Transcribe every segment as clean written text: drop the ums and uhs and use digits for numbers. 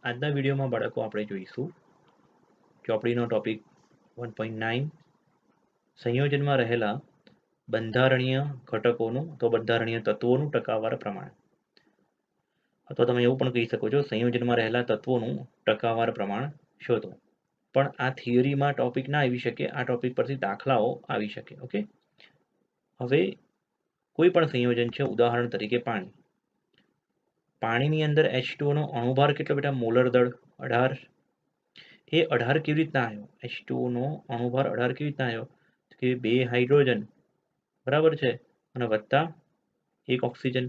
આજના વિડીયોમાં બાળકો આપણે જોઈશું ચોપડીનો ટોપિક 1.9 સંયોજનમાં રહેલા બંધારણીય ઘટકોનું તો બંધારણીય તત્વોનું ટકાવાર પ્રમાણ, અથવા તમે એવું પણ કહી શકો છો સંયોજનમાં રહેલા તત્વોનું ટકાવાર પ્રમાણ શોધો. પણ આ થિયરીમાં ટોપિક ના આવી શકે, આ ટોપિક પરથી દાખલાઓ આવી શકે. ઓકે, હવે કોઈ પણ સંયોજન છે, ઉદાહરણ તરીકે પાણીની અંદર H2O નો અણુભાર કેટલો બેટા? મોલર દળ 18. એ 18 કેવી રીતના આવ્યો? H2O નો અણુભાર 18 કેવી રીતના આવ્યો કે 2 હાઇડ્રોજન બરાબર છે અને વત્તા 1 ઓક્સિજન.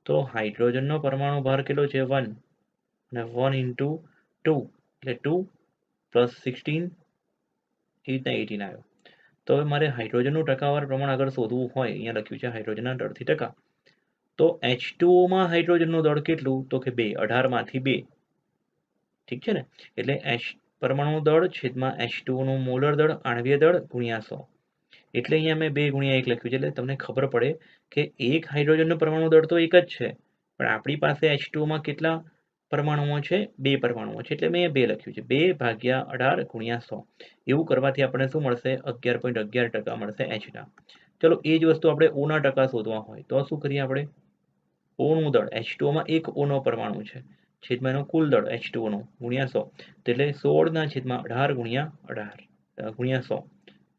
તો હાઇડ્રોજનનો પરમાણુ ભાર કેટલો છે? 1 અને 1 into 2 એટલે 2 + 16 એ રીતના 18 આવ્યો. તો હવે મારે હાઇડ્રોજનનું ટકાવાર પ્રમાણ અગર શોધવું હોય, અહીંયા લખ્યું છે હાઇડ્રોજનના દળથી ટકા, તો H2Oમાં હાઇડ્રોજનનું દળ કેટલું? તો કે 2, 18 માંથી 2. ઠીક છે ને? એટલે પરમાણુ દળ છેદમાં H2O નું મોલર દળ આણ્વીય દળ ગુણ્યા 100. એટલે અહીંયા મેં 2 ગુણ્યા 1 લખ્યું છે, એટલે તમને ખબર પડે કે એક હાઇડ્રોજનનું પરમાણુ દળ તો એક જ છે, પણ આપણી પાસે H2Oમાં કેટલા પરમાણુઓ છે? 2 પરમાણુઓ છે, એટલે મેં 2 લખ્યું છે. 2 ભાગ્યા 18 ગુણ્યા 100. એવું કરવાથી આપણને શું મળશે? 11.11% મળશે Hના. ચલો એ જ વસ્તુ આપણે Oના ટકા શોધવા હોય તો શું કરીએ આપણે? Oનું દળ, H2Oમાં એક Oનો પરમાણુ છે, છેદમાં એનું કુલ દળ H2O નું ગુણ્યા 100, એટલે 16/18 ગુણ્યા 100.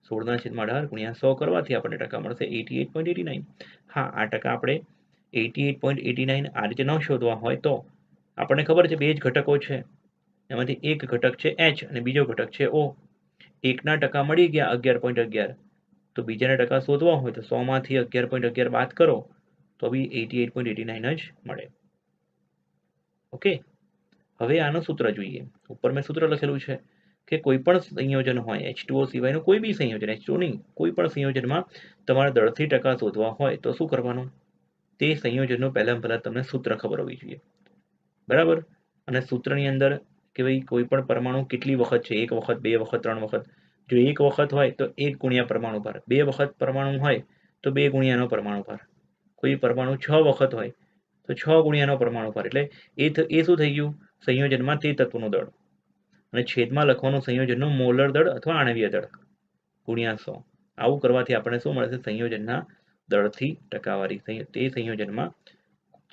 16/18 ગુણ્યા 100 કરવાથી આપણને ટકા મળશે 88.89. હા, આ ટકા આપણે 88.89 આ રીતે ન શોધવા હોય તો આપણને ખબર છે 2 જ ઘટકો છે, એમાંથી એક ઘટક છે H અને બીજો ઘટક છે O. એકના ટકા મળી ગયા 11.11, તો બીજાના ટકા શોધવા હોય તો 100 માંથી 11.11 બાદ કરો તો બી 88.89 જ મળે. ઓકે, હવે આનું સૂત્ર જોઈએ. ઉપર મેં સૂત્ર લખેલું છે કે કોઈ પણ સંયોજન હોય, H2O સિવાયનું કોઈ બી સંયોજન, H2O નહીં, કોઈ પણ સંયોજનમાં તમારે દળથી ટકા શોધવા હોય તો શું કરવાનું? તે સંયોજનનું પહેલાં તમને સૂત્ર ખબર હોવી જોઈએ, બરાબર? અને સૂત્રની અંદર કે ભાઈ કોઈ પણ પરમાણુ કેટલી વખત છે, 1 વખત, 2 વખત, 3 વખત. જો 1 વખત હોય તો 1 ગુણ્યા પરમાણુ ભાર, 2 વખત પરમાણુ હોય તો 2 ગુણ્યાનો પરમાણુ ભાર, કોઈ પરમાણુ 6 વખત હોય તો 6 ગુણ્યાનો પરમાણુ ભાર. એટલે એ શું થઈ ગયું? સંયોજનમાં તે તત્વનું દળ. અને છેદમાં લખવાનું સંયોજનનું મોલર દળ અથવા આણ્વીય દળ ગુણ્યા 100. આવું કરવાથી આપણને શું મળશે? સંયોજનના દળથી ટકાવારી. તે સંયોજનમાં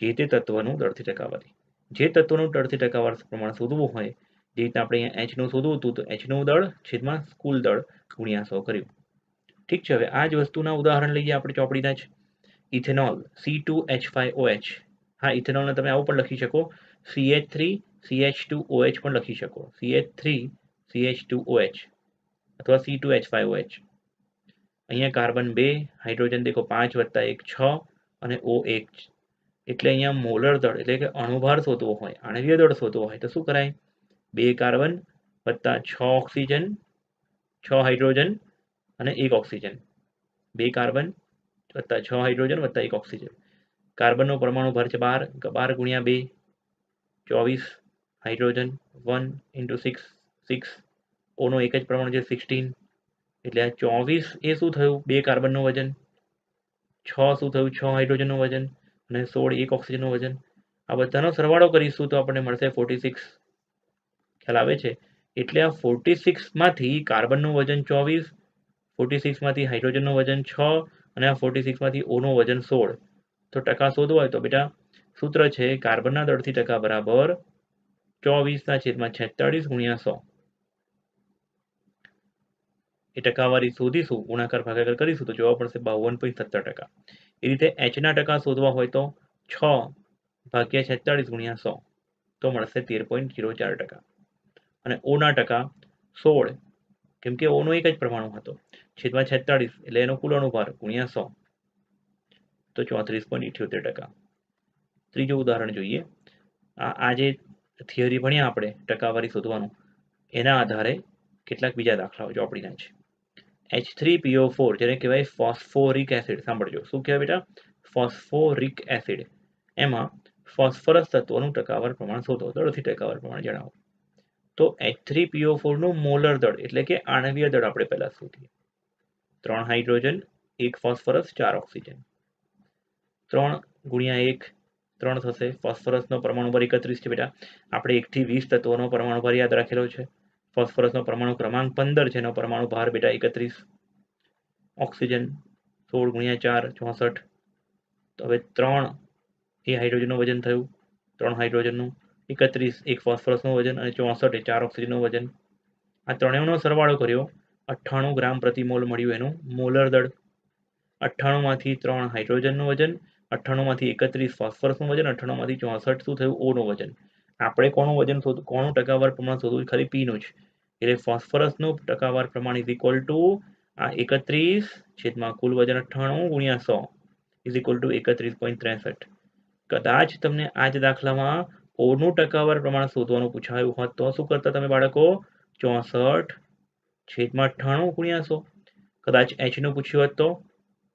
જે તે તત્વનું દળથી ટકાવારી. જે તત્વનું દળથી ટકાવાર પ્રમાણ શોધવું હોય, જે રીતે આપણે અહીંયા Hનું શોધવું હતું, તો Hનું દળ છેદમાં કુલ દળ ગુણ્યા 100 કર્યું. ઠીક છે, હવે આ જ વસ્તુના ઉદાહરણ લઈએ આપણે ચોપડીના જ. Ethanol C2H5OH. હા, ઇથેનોલને તમે આવું પણ લખી શકો, CH3CH2OH પણ લખી શકો, CH3CH2OH અથવા C2H5OH. અહીંયા કાર્બન 2, હાઇડ્રોજન દેખો 5 + 1 6 અને O 1. એટલે અહીંયા મોલર દળ એટલે કે અણુભાર શોધવો હોય, આણ્વીય દળ શોધવો હોય તો શું કરાય? 2 કાર્બન વત્તા 6 ઓક્સિજન, 6 હાઇડ્રોજન અને 1 ઓક્સિજન. 2 કાર્બન વત્તા 6 હાઇડ્રોજન વત્તા 1 ઓક્સિજન. કાર્બનનો પરમાણુ ભાર છે 12, 12 ગુણ્યા 2 24. હાઇડ્રોજન 1 × 6 6. ઓનો એક જ પ્રમાણ છે 16. એટલે આ 24 એ શું થયું? 2 કાર્બનનું વજન. 6 શું થયું? 6 હાઇડ્રોજનનું વજન અને 16 1 ઓક્સિજનનું વજન. આ બધાનો સરવાળો કરીશું તો આપણને મળશે 46. ખ્યાલ આવે છે? એટલે આ 46 માંથી કાર્બનનું વજન 24, 46 માંથી હાઇડ્રોજનનું વજન 6 અને આ 46 માંથી ઓનું વજન 16. તો ટકા શોધવા હોય તો બેટા સૂત્ર છે કાર્બનના દળથી ટકા બરાબર 24/46 ગુણ્યા 100. એ ટકાવારી શોધીશું, ગુણાકાર ભાગાકાર કરીશું તો જવાબ મળશે 52.17%. એ રીતે Hના ટકા શોધવા હોય તો 6/46 ગુણ્યા 100 તો મળશે 13.04%. અને Oના ટકા 16, કેમ કે Oનો એક જ પરમાણુ હતો, છેદમાં 46 એટલે એનો કુલ અણુભાર ગુણ્યા 100 તો 34.78%. ત્રીજું ઉદાહરણ જોઈએ. આ જે થિયરી ભણ્યા આપણે ટકાવારી શોધવાનું, એના આધારે કેટલાક બીજા દાખલાઓ ચોપડીના છે. H3PO4 જેને કહેવાય ફોસ્ફોરિક એસિડ. સાંભળજો, શું કહેવાય બેટા? Phosphoric acid. એમાં ફોસ્ફરસ તત્વનું ટકાવાર પ્રમાણ શોધો, દળથી ટકાવાર પ્રમાણ જણાવો. તો H3PO4 નું મોલર દળ એટલે કે આણ્વીય દળ આપણે પહેલા શોધીએ. 3 હાઇડ્રોજન, 1 ફોસ્ફરસ, 4 ઓક્સિજન. 3 × 1 3 થશે। ફોસ્ફરસનો પરમાણુ ભાર 31 છે બેટા। આપણે 1 થી 20 તત્વોનો પરમાણુ ભાર યાદ રાખેલો છે। ફોસ્ફરસનો પરમાણુ ક્રમાંક 15 છે, એનો પરમાણુ ભાર બેટા 31। ઓક્સિજન 16 ગુણ્યા 4 64। તો હવે 3 એ હાઇડ્રોજનનું વજન થયું, 3 હાઇડ્રોજનનું, 31 એક ફોસ્ફરસનું વજન અને 64 એ 4 ઓક્સિજનનું વજન। આ ત્રણેયનો સરવાળો કર્યો, 98 ગ્રામ પ્રતિ મોલ મળ્યું એનું મોલર દળ। 98 માંથી 3 હાઇડ્રોજનનું વજન, 98 માંથી 31 ફોસ્ફરસનું વજન, 98 માંથી 64 શું થયું ઓનું વજન। આપણે કોનું વજન શોધવું, કોનું ટકાવાર પ્રમાણ શોધવું, ખાલી પીનું જ। એટલે ફોસ્ફરસનું ટકાવાર પ્રમાણ ઇઝ ઇક્વલ ટુ આ 31 છેદમાં કુલ વજન 98 ગુણ્યા 100 ઇઝ ઇક્વલ ટુ 31.63। કદાચ તમને આ જ દાખલામાં ઓનું ટકાવાર પ્રમાણ શોધવાનું પૂછાયું હોત તો શું કરતા તમે બાળકો, 64 છેદમાં 98 ગુણ્યા 100। કદાચ એચનું પૂછ્યું હોત તો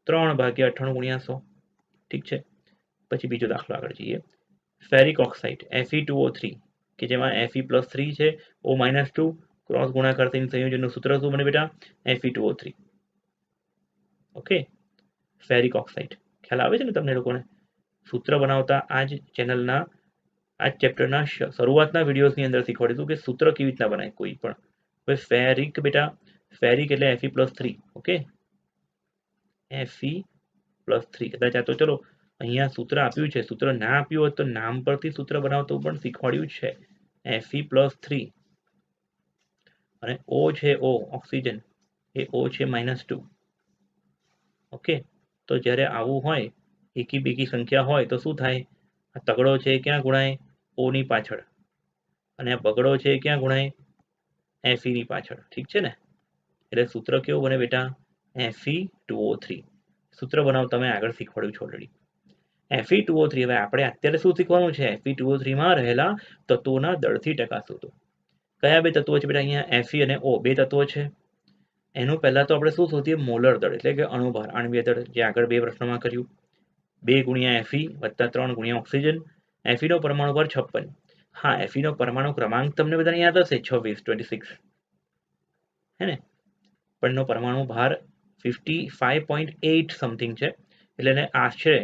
3 ભાગ્યા 98 ગુણ્યા 100। ઠીક છે। પછી બીજો દાખલો આગળ જઈએ। ફેરિક ઓક્સાઇડ Fe2O3 કે જેમાં Fe+3 છે, O-2 ક્રોસ ગુણાકાર થઈને સંયોજનનું સૂત્ર શું બને બેટા, Fe2O3। ઓકે, ફેરિક ઓક્સાઇડ ખ્યાલ આવે છે ને તમને લોકોને? સૂત્ર બનાવતા આ જ ચેનલના આ ચેપ્ટરના શરૂઆતના વિડીયોઝની અંદર શીખવાડીશું કે સૂત્ર કેવી રીતના બનાય કોઈ પણ। હવે ફેરિક બેટા, ફેરિક એટલે Fe+3। ઓકે, Fe+3 કદાચ આ તો ચલો અહીંયા સૂત્ર આપ્યું છે, સૂત્ર ના આપ્યું હોત તો નામ પરથી સૂત્ર બનાવતું પણ શીખવાડ્યું છે, Fe+3। અને O છે, O ઓક્સિજન, એ O છે -2। ઓકે, તો જ્યારે આવું હોય, એકી બેકી સંખ્યા હોય તો શું થાય, આ તગડો છે ક્યાં ગુણાય, O ની પાછળ, અને આ બગડો છે ક્યાં ગુણાય, Fe ની પાછળ। ઠીક છે ને? એટલે સૂત્ર કેવું બને બેટા, Fe2O3। સૂત્ર બનાવતા મેં આગળ શીખવાડ્યું છે ઓલરેડી। Fe2O3 હવે આપણે અત્યારે શું શીખવાનું છે, Fe2O3 માં રહેલા તત્વોના દળથી ટકા શોધો। કયા બે તત્વો છે બેટા, અહીંયા Fe અને O બે તત્વો છે। એનું પહેલા તો આપણે શું શોધીએ, મોલર દળ એટલે કે અણુભાર, આણ્વીય દળ, જે આગળ બે પ્રશ્નોમાં કર્યું। 2 ગુણ્યા Fe વત્તા 3 ગુણ્યા ઓક્સિજન। Fe નો પરમાણુ ભાર 56। હા, Fe નો પરમાણુ ક્રમાંક તમને બધાને યાદ હશે, 26 હે ને? પણ એનો પરમાણુ ભાર 55.8 સમથિંગ છે, એટલે એને આશરે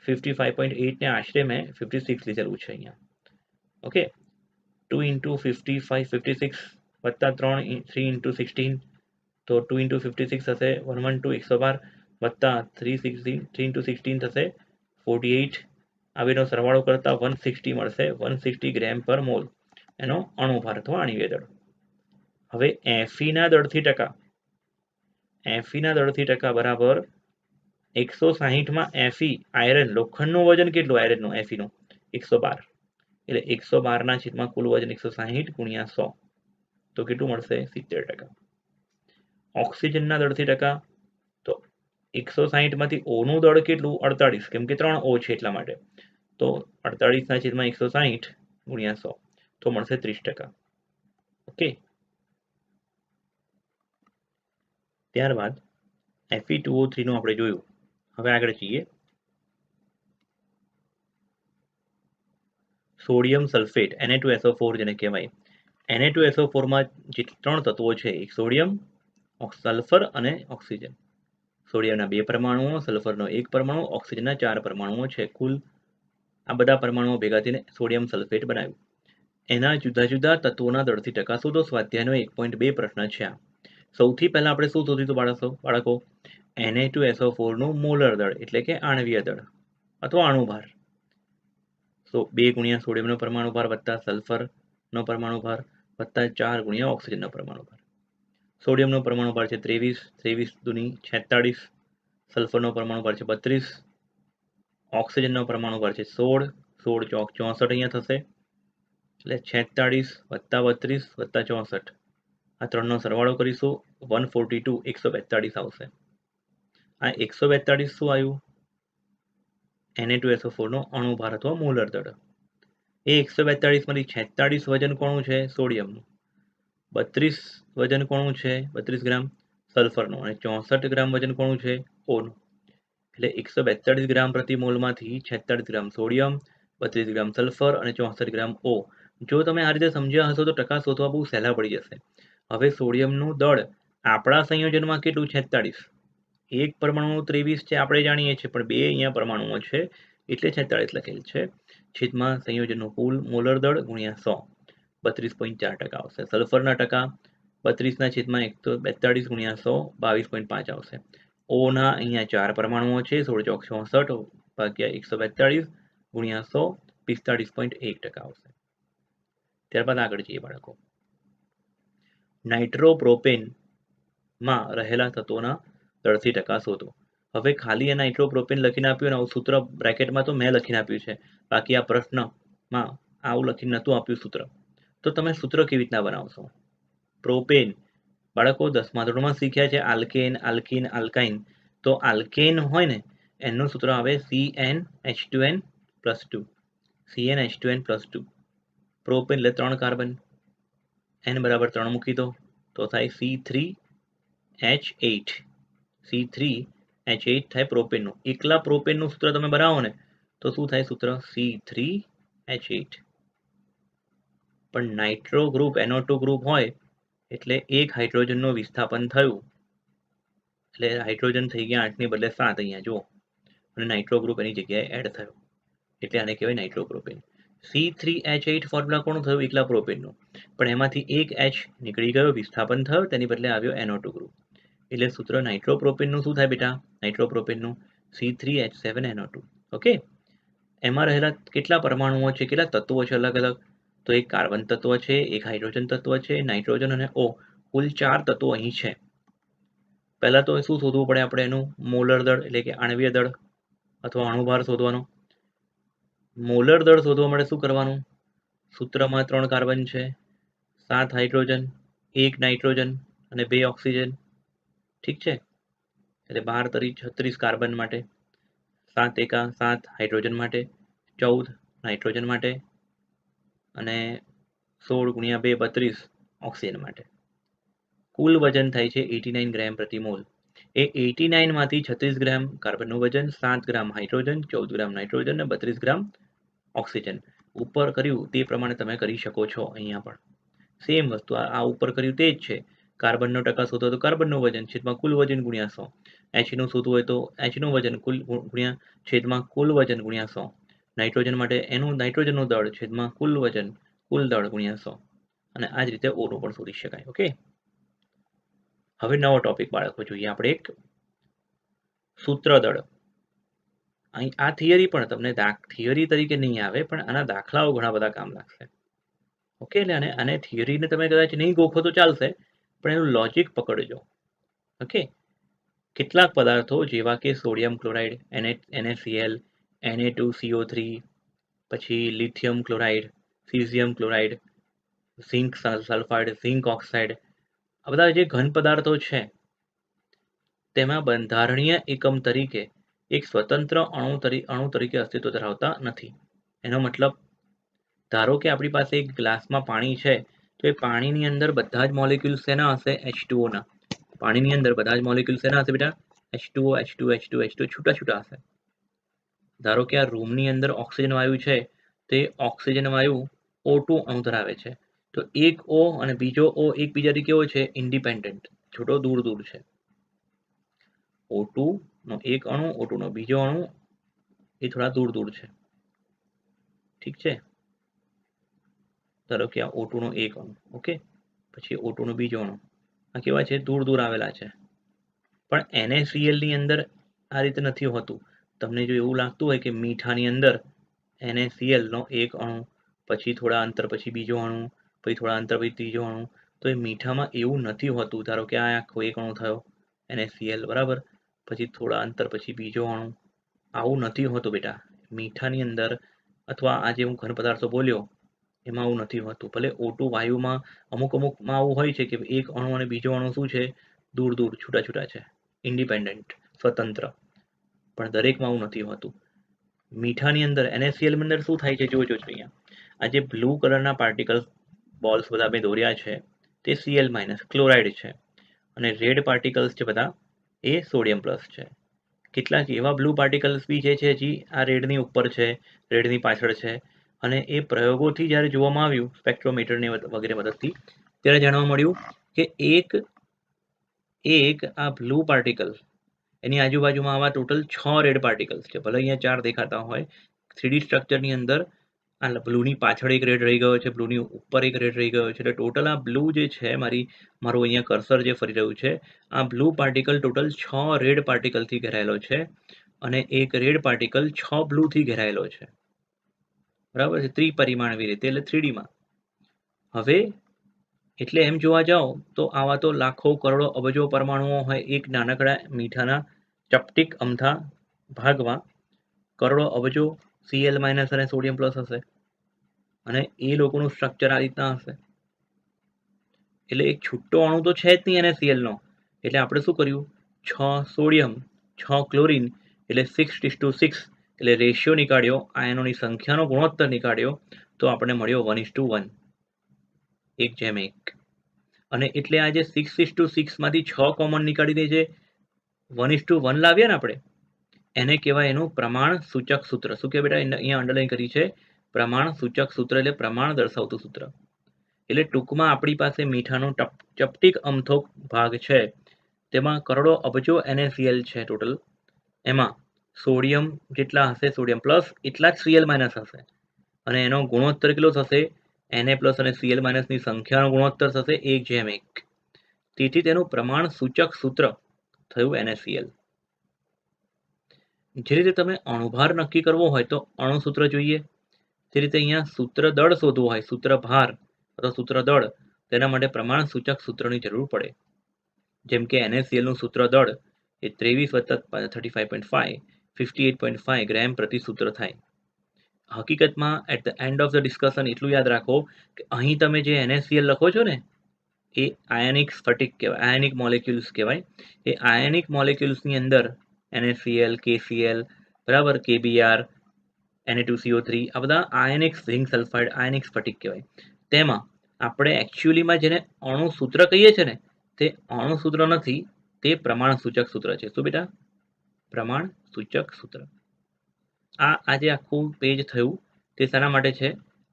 55.8 ને આશરે મેં 56 લીધેલું છે અહીંયા। ઓકે, 2 into 55 56 વત્તા 3 into 16, તો 2 into 56 થશે 112 112 વત્તા 3 into 16 થશે 48। આવીનો સરવાળો કરતા 160 મળશે, 160 ગ્રામ પર મોલ એનો અણુભાર અથવા આણ્વીય દળ। હવે Fe ના દળથી ટકા, Fe ના દળથી ટકા બરાબર 160 માં Fe આયરન લોખંડનું વજન કેટલું, આયરનનું Fe નું 112, એટલે 112 ના છેદમાં કુલ વજન 160 ગુણ્યા 100, તો કેટલું મળશે, 70%। ઓક્સિજનના દળથી ટકા, તો 160 માંથી O નું દળ કેટલું, 48, કેમ કે 3 O છે એટલા માટે, તો 48 ના છેદમાં 160 ગુણ્યા 100, તો મળશે 30%। ઓકે, ત્યારબાદ Fe2O3 નું આપણે જોયું। હવે આગળ જઈએ, સોડિયમ સલ્ફેટ Na2SO4 જેને કહેવાય। Na2SO4 માં જે 3 તત્વો છે, એક સોડિયમ, સલ્ફર અને ઓક્સિજન। સોડિયમના 2 પરમાણુઓ, સલ્ફરનો 1 પરમાણુ, ઓક્સિજનના 4 પરમાણુઓ છે। કુલ આ બધા પરમાણુઓ ભેગા થઈને સોડિયમ સલ્ફેટ બનાવ્યું। એના જુદા જુદા તત્વોના દળથી ટકા શોધો। સ્વાધ્યાયનો 1.2 પ્રશ્ન છે આ। સૌથી પહેલા આપણે શું શોધીશું બાળકો, Na2SO4 નું મોલર દળ એટલે કે આણ્વીય દળ અથવા અણુભાર। તો 2 ગુણ્યા સોડિયમનો પરમાણુ ભાર વત્તા સલ્ફરનો પરમાણુ ભાર વત્તા 4 ગુણ્યા ઓક્સિજનનો પરમાણુ ભાર। સોડિયમનો પરમાણુ ભાર છે 23, 23 દુની 46, સલ્ફરનો પરમાણુ ભાર છે 32, ઓક્સિજનનો પરમાણુ ભાર છે 16, 16 ચોક 64 અહીંયા થશે, એટલે 46 વત્તા 32 વત્તા 64, આ ત્રણનો સરવાળો કરીશું 142 142 આવશે। આ 142 શું આવ્યું, Na2SO4 નો અણુભાર અથવા મોલર દળ। એ 142 માંથી 46 વજન કોનું છે, સોડિયમનું, 32 વજન કોનું છે, 32 ગ્રામ સલ્ફરનું, અને 64 ગ્રામ વજન કોનું છે, ઓનું। એટલે 142 ગ્રામ પ્રતિ મોલમાંથી 46 ગ્રામ સોડિયમ, 32 ગ્રામ સલ્ફર અને 64 ગ્રામ O। જો તમે આ રીતે સમજ્યા હશો તો ટકા શોધવા બહુ સહેલા પડી જશે। હવે સોડિયમનું દળ આપણા સંયોજનમાં કેટલું, 46, એક પરમાણુ 23 છે આપણે જાણીએ છીએ, પણ બે અહીંયા પરમાણુઓ છે, એટલે 46 લખેલ છે. છેદમાં સંયોજનનું કુલ મોલર દળ ગુણ્યા 100 32.4% આવશે. સલ્ફરના ટકા 32 છેદમાં 142 ગુણ્યા 100 22.5 આવશે. ઓના અહીંયા 4 પરમાણુઓ છે 16 ચોક 64 ભાગ્યા 142 ગુણ્યા 100 45.1% આવશે. ત્યારબાદ આગળ જઈએ બાળકો. નાઇટ્રોપ્રોપેનમાં રહેલા તત્વોના દળથી ટકા શોધો. હવે ખાલી આ નાઇટ્રોપ્રોપેન લખીને આપ્યું ને સૂત્ર બ્રેકેટમાં તો મેં લખીને આપ્યું છે, બાકી આ પ્રશ્નમાં આવું લખીને નહોતું આપ્યું સૂત્ર. તો તમે સૂત્ર કેવી રીતના બનાવશો? પ્રોપેન બાળકો 10મા ધોરણમાં શીખ્યા છે આલ્કેન, આલ્કીન, આલ્કાઇન. તો આલ્કેન હોય ને એનું સૂત્ર આવે CnH2n+2. CnH2n+2. પ્રોપેન એટલે 3 કાર્બન, n બરાબર 3 મૂકી દો તો થાય C3H8. C3H8 થાય પ્રોપેનનું. એકલા પ્રોપેનનું સૂત્ર તમે બનાવો ને તો શું થાય સૂત્ર? C3H8. પણ નાઇટ્રો ગ્રુપ NO2 ગ્રુપ હોય એટલે એક હાઇડ્રોજનનું વિસ્થાપન થયું એટલે હાઇડ્રોજન થઈ ગયા 8 ની બદલે 7 અહીંયા જુઓ, અને નાઇટ્રો ગ્રુપ એની જગ્યાએ એડ થયો એટલે આને કહેવાય નાઇટ્રોપ્રોપેન. C3H8 ફોર્મ્યુલા કોણ થયું? એકલા પ્રોપેનનું. પણ એમાંથી એક H નીકળી ગયો, વિસ્થાપન થયો, તેની બદલે આવ્યો NO2 ગ્રુપ. એટલે સૂત્ર નાઇટ્રોપ્રોપેનનું શું થાય બેટા? નાઇટ્રોપ્રોપેનનું C3H7NO2. ઓકે. એમાં રહેલા કેટલા પરમાણુઓ છે, કેટલા તત્વો છે અલગ અલગ? તો એક કાર્બન તત્વ છે, એક હાઇડ્રોજન તત્વ છે, નાઇટ્રોજન અને O. કુલ 4 તત્વો અહીં છે. પહેલા તો શું શોધવું પડે આપણે? એનું મોલર દળ એટલે કે આણ્વીય દળ અથવા અણુભાર શોધવાનો. મોલર દળ શોધવા માટે શું કરવાનું? સૂત્રમાં 3 કાર્બન છે, 7 હાઇડ્રોજન, 1 નાઇટ્રોજન અને 2 ઓક્સિજન. ઠીક છે, એટલે 12 તરી 36 કાર્બન માટે, 7 એકા 7 હાઇડ્રોજન માટે, 14 નાઇટ્રોજન માટે અને 16 ગુણ્યા 2 32 ઓક્સિજન માટે. કુલ વજન થાય છે 89 ગ્રામ પ્રતિ મોલ. એ 89 માંથી 36 ગ્રામ કાર્બનનું વજન, 7 ગ્રામ હાઇડ્રોજન, 14 ગ્રામ નાઇટ્રોજન અને 32 ગ્રામ ઓક્સિજન. ઉપર કર્યું તે પ્રમાણે તમે કરી શકો છો. અહીંયા પણ સેમ વસ્તુ આ ઉપર કર્યું તે જ છે. કાર્બનનો ટકા શોધો તો કાર્બનનું વજન છેદમાં કુલ વજન ગુણ્યા 100. Hનું શોધવું હોય તો Hનું વજન કુલ ગુણ્યા છેદમાં કુલ વજન ગુણ્યા 100. નાઇટ્રોજન માટે એનું નાઇટ્રોજનનું દળ છેદમાં કુલ વજન કુલ દળ ગુણ્યા 100. અને આ જ રીતે ઓનું પણ શોધી શકાય. ઓકે. હવે નવો ટોપિક બાળકો જોઈએ આપણે, એક સૂત્ર દળ. અહીં આ થિયરી પણ તમને થિયરી તરીકે નહીં આવે, પણ આના દાખલાઓ ઘણા બધા કામ લાગશે. ઓકે. એટલે આને થિયરીને તમે કદાચ નહીં ગોખો તો ચાલશે, પણ એનું લોજિક પકડજો. ઓકે. કેટલાક પદાર્થો જેવા કે સોડિયમ ક્લોરાઇડ NaCl, Na2CO3, પછી lithium chloride, caesium chloride, zinc sulphide, zinc oxide, આ બધા જે ઘન પદાર્થો છે તેમાં બંધારણીય એકમ તરીકે એક સ્વતંત્ર અણુ તરીકે અસ્તિત્વ ધરાવતા નથી. એનો મતલબ ધારો કે આપણી પાસે એક ગ્લાસમાં પાણી છે, તો એ પાણીની અંદર બધા જ મોલેક્યુલ્સ શેના હશે? H2O ના. પાણીની અંદર બધા જ મોલેક્યુલ્સ શેના હશે બેટા? H2O, H2O, H2O, H2O છૂટા છૂટા હશે. ધારો કે આ રૂમની અંદર ઓક્સિજન વાયુ છે, તે ઓક્સિજન વાયુ O2 અણુ ધરાવે છે. તો એક O અને બીજો O એકબીજાથી કેવો છે? ઇન્ડિપેન્ડન્ટ, છૂટો દૂર દૂર છે. O2 નો એક અણુ, O2 નો બીજો અણુ એ થોડા દૂર દૂર છે. ઠીક છે. ધારો કે આ O2 નો એક અણુ, ઓકે, પછી O2 નો બીજો અણુ, આ કેવા છે? દૂર દૂર આવેલા છે. પણ NaCl ની અંદર આ રીતે નથી હોતું. તમને જો એવું લાગતું હોય કે મીઠાની અંદર NaCl નો એક અણુ, પછી થોડા અંતર પછી બીજો અણુ, પછી થોડા અંતર પછી ત્રીજો અણુ, તો એ મીઠામાં એવું નથી હોતું. ધારો કે આ આખો એક અણુ થયો NaCl, બરાબર, પછી થોડા અંતર પછી બીજો અણુ, આવું નથી હોતું બેટા મીઠાની અંદર. અથવા આ જે હું ઘન પદાર્થો બોલ્યો એમાં આવું નથી હોતું. ભલે O2 વાયુમાં અમુકમાં આવું હોય છે કે એક અણુ અને બીજો અણુ શું છે? દૂર દૂર છૂટા છૂટા છે, ઇન્ડિપેન્ડન્ટ, સ્વતંત્ર. પણ દરેકમાં આવું નથી હોતું. મીઠાની અંદર NaCl ની અંદર શું થાય છે? જોજો અહીંયા આ જે બ્લુ કલરના પાર્ટિકલ બોલ્સ બધા મેં દોર્યા છે તે Cl- ક્લોરાઇડ છે, અને રેડ પાર્ટિકલ્સ છે બધા એ સોડિયમ પ્લસ છે. કેટલાક એવા બ્લુ પાર્ટિકલ્સ બી છે હજી આ રેડની ઉપર છે, રેડની પાછળ છે. અને એ પ્રયોગોથી જ્યારે જોવામાં આવ્યું સ્પેક્ટ્રોમીટરની વગેરે મદદથી, ત્યારે જાણવા મળ્યું કે એક આ બ્લુ પાર્ટિકલ એની આજુબાજુમાં આવા ટોટલ 6 રેડ પાર્ટિકલ્સ છે. ભલે અહીંયા 4 દેખાતા હોય. 3D સ્ટ્રક્ચરની અંદર આ બ્લુની પાછળ એક રેડ રહી ગયો છે, બ્લુની ઉપર એક રેડ રહી ગયો છે. એટલે ટોટલ આ બ્લુ જે છે મારું અહીંયા કર્સર જે ફરી રહ્યું છે, આ બ્લુ પાર્ટિકલ ટોટલ 6 રેડ પાર્ટિકલથી ઘેરાયેલો છે અને એક રેડ પાર્ટિકલ 6 બ્લુથી ઘેરાયેલો છે. બરાબર છે, ત્રિપરિમાણવી રીતે, એટલે 3Dમાં. હવે એટલે એમ જોવા જાઓ તો આવા તો લાખો કરોડો અબજો પરમાણુઓ હોય એક નાનકડા મીઠાના ચપટીક અમથા ભાગમાં. કરોડો અબજો Cl- અને સોડિયમ પ્લસ હશે અને એ લોકોનું સ્ટ્રક્ચર આ રીતના હશે. એટલે એક છૂટો અણુ તો છે જ નહીં NaCl નો. એટલે આપણે શું કર્યું, 6 સોડિયમ 6 ક્લોરીન એટલે 6:6, એટલે રેશિયો નીકાળ્યો, આયનોની સંખ્યાનો ગુણોત્તર નીકાળ્યો તો આપણે મળ્યો 1:1, 1:1. અને એટલે આ જે 6:6 માંથી 6 કોમન નીકાળીને જે 1:1 લાવ્યા ને આપણે, એને કહેવાય એનું પ્રમાણ સૂચક સૂત્ર. શું કહેવાય બેટા? અહીંયા અંડરલાઈન કરી છે, પ્રમાણ સૂચક સૂત્ર, એટલે પ્રમાણ દર્શાવતું સૂત્ર. એટલે ટૂંકમાં આપણી પાસે મીઠાનો ચપટીક અમથો ભાગ છે, તેમાં કરોડો અબજો NaCl છે ટોટલ. એમાં સોડિયમ જેટલા હશે, સોડિયમ પ્લસ એટલા જ Cl- હશે અને એનો ગુણોત્તર કેટલો થશે? Na પ્લસ અને Cl- ની સંખ્યાનો ગુણોત્તર થશે 1:1. તેથી તેનું પ્રમાણ સૂચક સૂત્ર થયું NaCl. જે રીતે તમે અણુભાર નક્કી કરવો હોય તો અણુ સૂત્ર જોઈએ, તે રીતે અહીંયા સૂત્ર દળ શોધવું હોય, સૂત્ર ભાર અથવા સૂત્ર દળ, તેના માટે પ્રમાણ સૂચક સૂત્રની જરૂર પડે. જેમ કે NaCl નું સૂત્ર દળ એ 23 + 35.5 58.5 ગ્રામ પ્રતિ સૂત્ર થાય. હકીકતમાં at the end of the discussion એટલું યાદ રાખો કે અહીં તમે જે NaCl લખો છો ને, એ આયનિક સ્ફટિક કહેવાય, આયનિક મોલેક્યુલ્સ કહેવાય. એ આયનિક મોલેક્યુલ્સની અંદર NaCl, KCl, બરાબર, KBr, Na2CO3, આ બધા આયનિક ઝિંક સલ્ફાઇડ આયનિક સ્ફટિક કહેવાય. તેમાં આપણે એકચ્યુઅલીમાં જેને અણુ સૂત્ર કહીએ છીએ ને, તે અણુ સૂત્ર નથી, તે પ્રમાણ સૂચક સૂત્ર છે. શું બેટા? પ્રમાણ સૂચક સૂત્ર. આ આજે આખું પેજ થયું તે શેના માટે છે?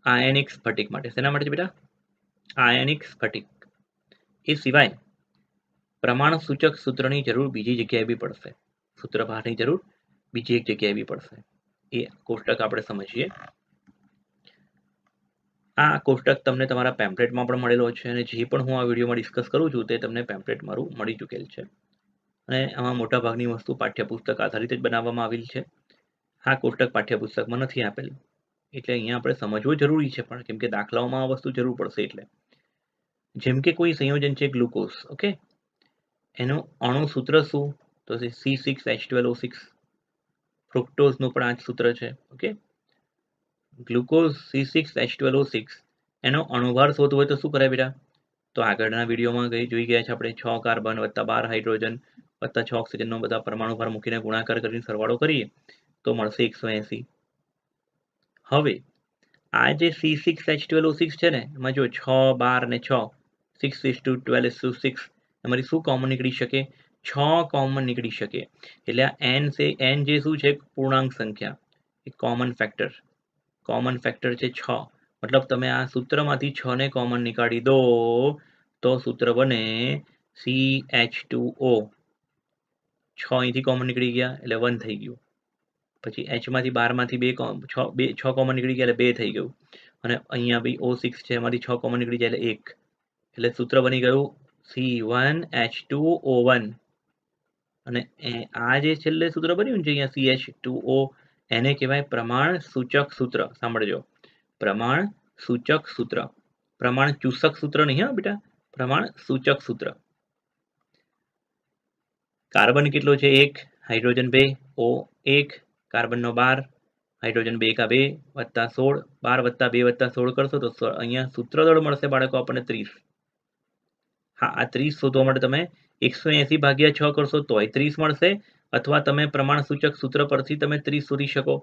આયનિક સ્ફટિક માટે. શેના માટે છે બેટા? આયનિક સ્ફટિક. એ સિવાય પ્રમાણ સૂચક સૂત્રની જરૂર બીજી જગ્યાએ બી પડશે, સૂત્ર ભારની જરૂર બીજી એક જગ્યાએ બી પડશે. એ કોષ્ટક આપણે સમજીએ. આ કોષ્ટક તમને તમારા પેમ્પલેટમાં પણ મળેલો છે અને જે પણ હું આ વિડીયોમાં ડિસ્કસ કરું છું તે તમને પેમ્પલેટ મારું મળી ચૂકેલ છે. અને આમાં મોટાભાગની વસ્તુ પાઠ્યપુસ્તક આધારિત જ બનાવવામાં આવેલી છે. આ કોષ્ટક પાઠ્યપુસ્તકમાં નથી આપેલ, એટલે અહીંયા આપણે સમજવું જરૂરી છે, પણ કેમ કે દાખલાઓમાં આ વસ્તુ જરૂર પડશે. એટલે જેમ કે કોઈ સંયોજન છે ગ્લુકોઝ, ઓકે, એનું અણુ સૂત્ર શું? તો C6H12O6. ફ્રુક્ટોઝનું પણ આ જ સૂત્ર છે, ઓકે. ગ્લુકોઝ C6H12O6, એનો અણુભાર શોધવો હોય તો શું કરાય બેટા? તો આગળના વિડીયોમાં જોઈ ગયા છે આપણે, 6 કાર્બન વત્તા 12 હાઇડ્રોજન વત્તા 6 ઓક્સિજનનો બધા પરમાણુ ભાર મૂકીને ગુણાકાર કરીને સરવાળો કરીએ તો મળશે 180. હવે આ જે C6H12O6 છે ને, એમાં જો 6, 12 ને 6, 6:12:6, એમાંથી શું કોમન નીકળી શકે? 6 કોમન નીકળી શકે. એટલે આ n જે શું છે? પૂર્ણાંક સંખ્યા, એક કોમન ફેક્ટર. કોમન ફેક્ટર છે 6. મતલબ તમે આ સૂત્રમાંથી 6 ને કોમન નીકાળી દો તો સૂત્ર બને CH2O. 6 અહીંથી કોમન નીકળી ગયા એટલે 1 થઈ ગયું. પછી H માંથી 12 માંથી 6 કોમન નીકળી ગયા એટલે 2 થઈ ગયું. અને અહીંયા બી O6 છે, એમાંથી 6 કોમન નીકળી જાય એટલે 1. એટલે સૂત્ર બની ગયું C1H2O1. અને આ જે છેલ્લે સૂત્ર બન્યું છે અહીંયા CH2O, એને કહેવાય પ્રમાણ સૂચક સૂત્ર. સાંભળજો, પ્રમાણ સૂચક સૂત્ર. પ્રમાણ ચૂસક સૂત્ર નહીં હા બેટા, પ્રમાણ સૂચક સૂત્ર. કાર્બન કેટલો છે? 1, હાઇડ્રોજન 2, O1, કાર્બનનો 12, હાઇડ્રોજન 2 કા 2 વત્તા 16, 12 વત્તા 2 વત્તા 16 કરશો તો અહીંયા સૂત્રદળ મળશે બાળકો આપણને 30. હા, આ 30 શોધવા માટે તમે 180/6 કરશો તોય 30 મળશે, અથવા તમે પ્રમાણ સૂચક સૂત્ર પરથી તમે 30 શોધી શકો.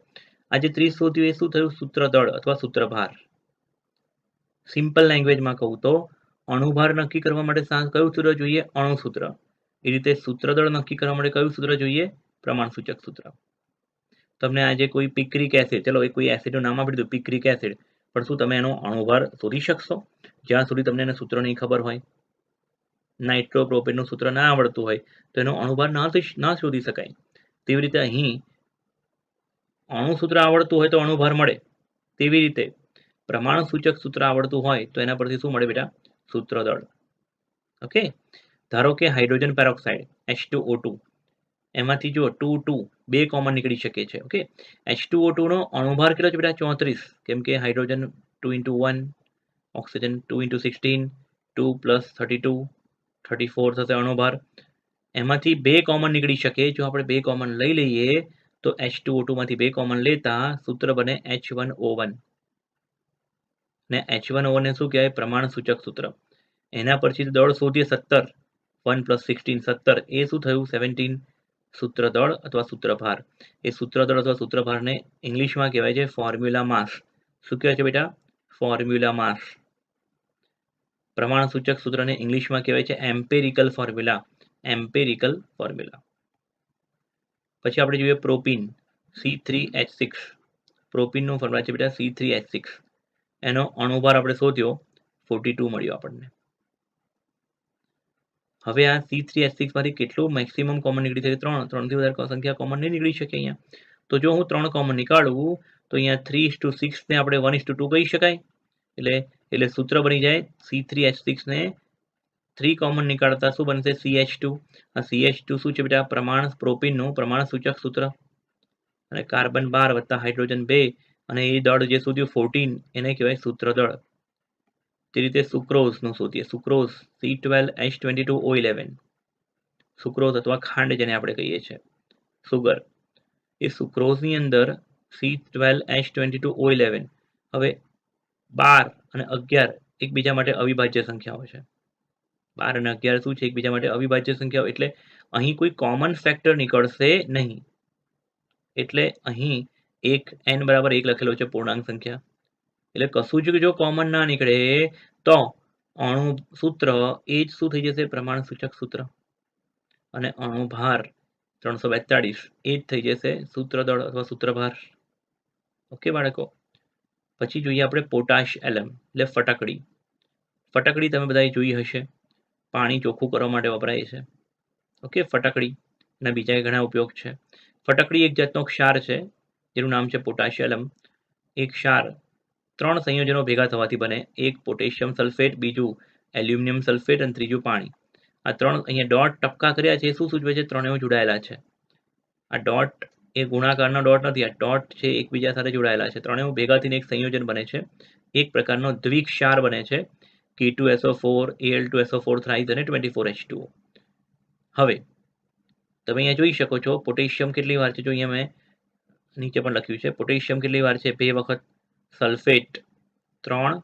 આ જે 30 શોધ્યું એ શું થયું? સૂત્રદળ અથવા સૂત્રભાર. સિમ્પલ લેંગ્વેજમાં કહું તો અણુભાર નક્કી કરવા માટે કયું સૂત્ર જોઈએ? અણુ સૂત્ર. એ રીતે સૂત્રદળ નક્કી કરવા માટે કયું સૂત્ર જોઈએ? પ્રમાણ સૂચક સૂત્ર. તમને આજે કોઈ પિક્રિક એસિડ, ચલો કોઈ એસિડનું નામ આપી દીધું પિક્રિક એસિડ, પણ શું તમે એનો અણુભાર શોધી શકશો જ્યાં સુધી તમને એના સૂત્ર નહીં ખબર હોય? નાઇટ્રોપ્રોપેનનું સૂત્ર ના આવડતું હોય તો એનો અણુભાર ના શોધી શકાય. તેવી રીતે અહીં અણુ સૂત્ર આવડતું હોય તો અણુભાર મળે. તેવી રીતે પ્રમાણ સૂચક સૂત્ર આવડતું હોય તો એના પરથી શું મળે બેટા? સૂત્ર દળ. ઓકે, ધારો કે હાઇડ્રોજન પેરોક્સાઇડ H2O2, એમાંથી જો 2 2 કોમન નીકળી શકે છે. ઓકે, H2O2 નો અણુભાર કેટલો છે બેટા? 34, કેમ કે hydrogen 2 into 1, oxygen 2 into 16, 2 plus 32, 34 થશે અણુભાર. એમાંથી 2 કોમન નીકળી શકે. જો આપણે 2 કોમન લઈ લઈએ તો H2O2 માંથી 2 કોમન લેતા સૂત્ર બને H1O1, ને H1O1 ને શું કહેવાય? પ્રમાણ સૂચક સૂત્ર. એના પછી દળ શોધીએ 17, 1 plus 16 17, એ શું થયું? 17. સૂત્ર દળ અથવા સૂત્રભાર. એ સૂત્ર દળ અથવા સૂત્રભારને ઇંગ્લિશમાં કહેવાય છે ફોર્મ્યુલા માસ. શું કહેવાય છે બેટા? ફોર્મ્યુલા માસ. પ્રમાણ સૂચક સૂત્રને ઇંગ્લિશમાં કહેવાય છે એમ્પેરિકલ ફોર્મ્યુલા. Empirical formula. પછી આપણે જોઈએ પ્રોપીન C3H6. પ્રોપીનનું ફોર્મ્યુલા છે બેટા C3H6. એનો અણુભાર આપણે શોધ્યો 42 મળ્યો આપણને. હવે આ C3H6 માંથી કેટલું મેક્સિમમ કોમન નીકળી શકે? 3. 3 થી વધારે સંખ્યા કોમન નહીં નીકળી શકે અહીંયા. તો જો હું 3 કોમન નીકાળું તો અહીંયા 3:6 ને આપણે 1:2 કહી શકાય. એટલે સૂત્ર બની જાય C3H6 ને 3 કોમન નીકાળતા શું બનશે? CH2. આ CH2 શું છે બેટા? પ્રમાણ પ્રોપીનનું પ્રમાણ સૂચક સૂત્ર. અને કાર્બન 12 વત્તા હાઇડ્રોજન 2 અને એ દળ જે શોધ્યું 14, એને કહેવાય સૂત્ર દળ. તે રીતે સુક્રોઝનું શોધીએ. Sucrose C12H22O11. સુક્રોઝ અથવા ખાંડ જેને આપણે કહીએ છીએ, સુગર. એ સુક્રોઝની અંદર C12H22O11. હવે 12 અને 11 એકબીજા માટે અવિભાજ્ય સંખ્યાઓ છે. 12 અને 11 શું છે? એકબીજા માટે અવિભાજ્ય સંખ્યાઓ. એટલે અહીં કોઈ કોમન ફેક્ટર નીકળશે નહીં. એટલે અહીં n બરાબર 1 લખેલો છે પૂર્ણાંક સંખ્યા. એટલે કશું જ જો કોમન ના નીકળે તો અણુ સૂત્ર એ જ શું થઈ જશે? પ્રમાણ સૂચક સૂત્ર. અને અણુભાર 342 એ જ થઈ જશે સૂત્ર દળ અથવા સૂત્રભાર. ઓકે બાળકો. પછી જોઈએ આપણે પોટાશ એલમ એટલે ફટકડી. ફટકડી તમે બધાએ જોઈ હશે, પાણી ચોખ્ખું કરવા માટે વપરાય છે. ઓકે, ફટકડી ના બીજા ઘણા ઉપયોગ છે. ફટકડી એક જાતનો ક્ષાર છે જેનું નામ છે પોટાશિયમ. એક ક્ષાર 3 સંયોજનો ભેગા થવાથી બને. એક પોટેશિયમ સલ્ફેટ, બીજું એલ્યુમિનિયમ સલ્ફેટ અને ત્રીજું પાણી. આ 3 અહીંયા ડોટ ટપકા કર્યા છે. શું સૂચવે છે? ત્રણેય જોડાયેલા છે. આ ડોટ એ ગુણાકારનો ડોટ નથી, આ ડોટ છે એકબીજા સાથે જોડાયેલા છે. ત્રણેય ભેગા થઈને એક સંયોજન બને છે. એક પ્રકારનો દ્વિક્ષાર બને છે. K2SO4, Al2SO4 thrice અને 24H2O. હવે તમે અહીંયા જોઈ શકો છો પોટેશિયમ કેટલી વાર છે. જો અહીંયા મેં નીચે પણ લખ્યું છે પોટેશિયમ કેટલી વાર છે? 2 વખત. સલ્ફેટ 3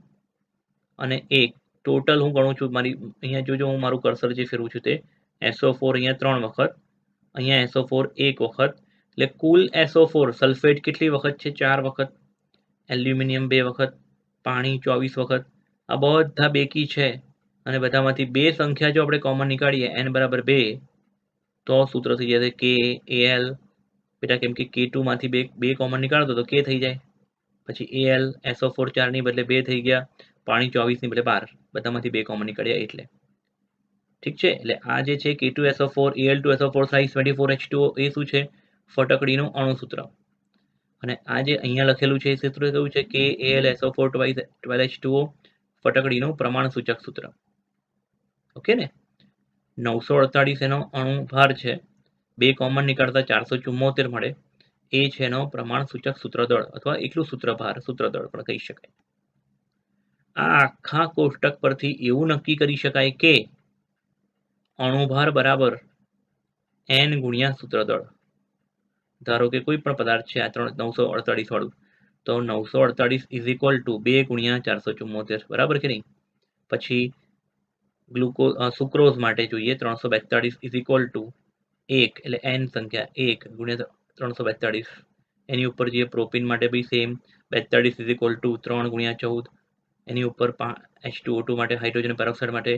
અને 1. ટોટલ હું ગણું છું મારી અહીંયા જોજો, હું મારું કર્સર જે ફેરવું છું તે SO4 અહીંયા 3 વખત, અહીંયા SO4 1 વખત. એટલે કુલ SO4 સલ્ફેટ કેટલી વખત છે? 4 વખત. એલ્યુમિનિયમ 2 વખત. પાણી 24 વખત. આ બધા બેકી છે અને બધામાંથી 2 સંખ્યા જો આપણે કોમન નીકાળીએ n બરાબર 2 તો સૂત્ર થઈ જશે KAl. બેટા કેમ કે K2 માંથી 2 કોમન નીકાળો તો K થઈ જાય. પછી Al SO4 4 ની બદલે 2 થઈ ગયા. પાણી 24 ની બદલે 12. બધામાંથી 2 કોમન નીકળ્યા એટલે. ઠીક છે. એટલે આ જે છે K2SO4 Al2SO4 thrice 24H2O એ શું છે? ફટકડીનું અણુ સૂત્ર. અને આ જે અહીંયા લખેલું છે એ સૂત્ર કેવું છે? KAlSO4 12H2O ફટકડીનું પ્રમાણ સૂચક સૂત્ર. ઓકે ને. 948 એનો અણુભાર છે. 2 કોમન નીકાળતા 474 મળે. એ છે એનો પ્રમાણ સૂચક સૂત્રદળ અથવા એકલું સૂત્રભાર, સૂત્રદળ પણ કહી શકાય. આ આખા કોષ્ટક પરથી એવું નક્કી કરી શકાય કે અણુભાર બરાબર n ગુણ્યા સૂત્રદળ. ધારો કે કોઈ પણ પદાર્થ છે આ 948 વાળું, તો 948 ઇઝ ઇક્વલ ટુ 2 ગુણ્યા 474, બરાબર કે નહીં? પછી સુક્રોઝ માટે જોઈએ 342 ઇઝ ઇક્વલ ટુ 1 એટલે n સંખ્યા 1 ગુણ્યા 342. એની ઉપર જે પ્રોપીન માટે બી સેમ 42 ઇઝ ઇક્વલ ટુ 3 ગુણ્યા 14. એની ઉપર H2O2 માટે હાઇડ્રોજન પેરોક્સાઇડ માટે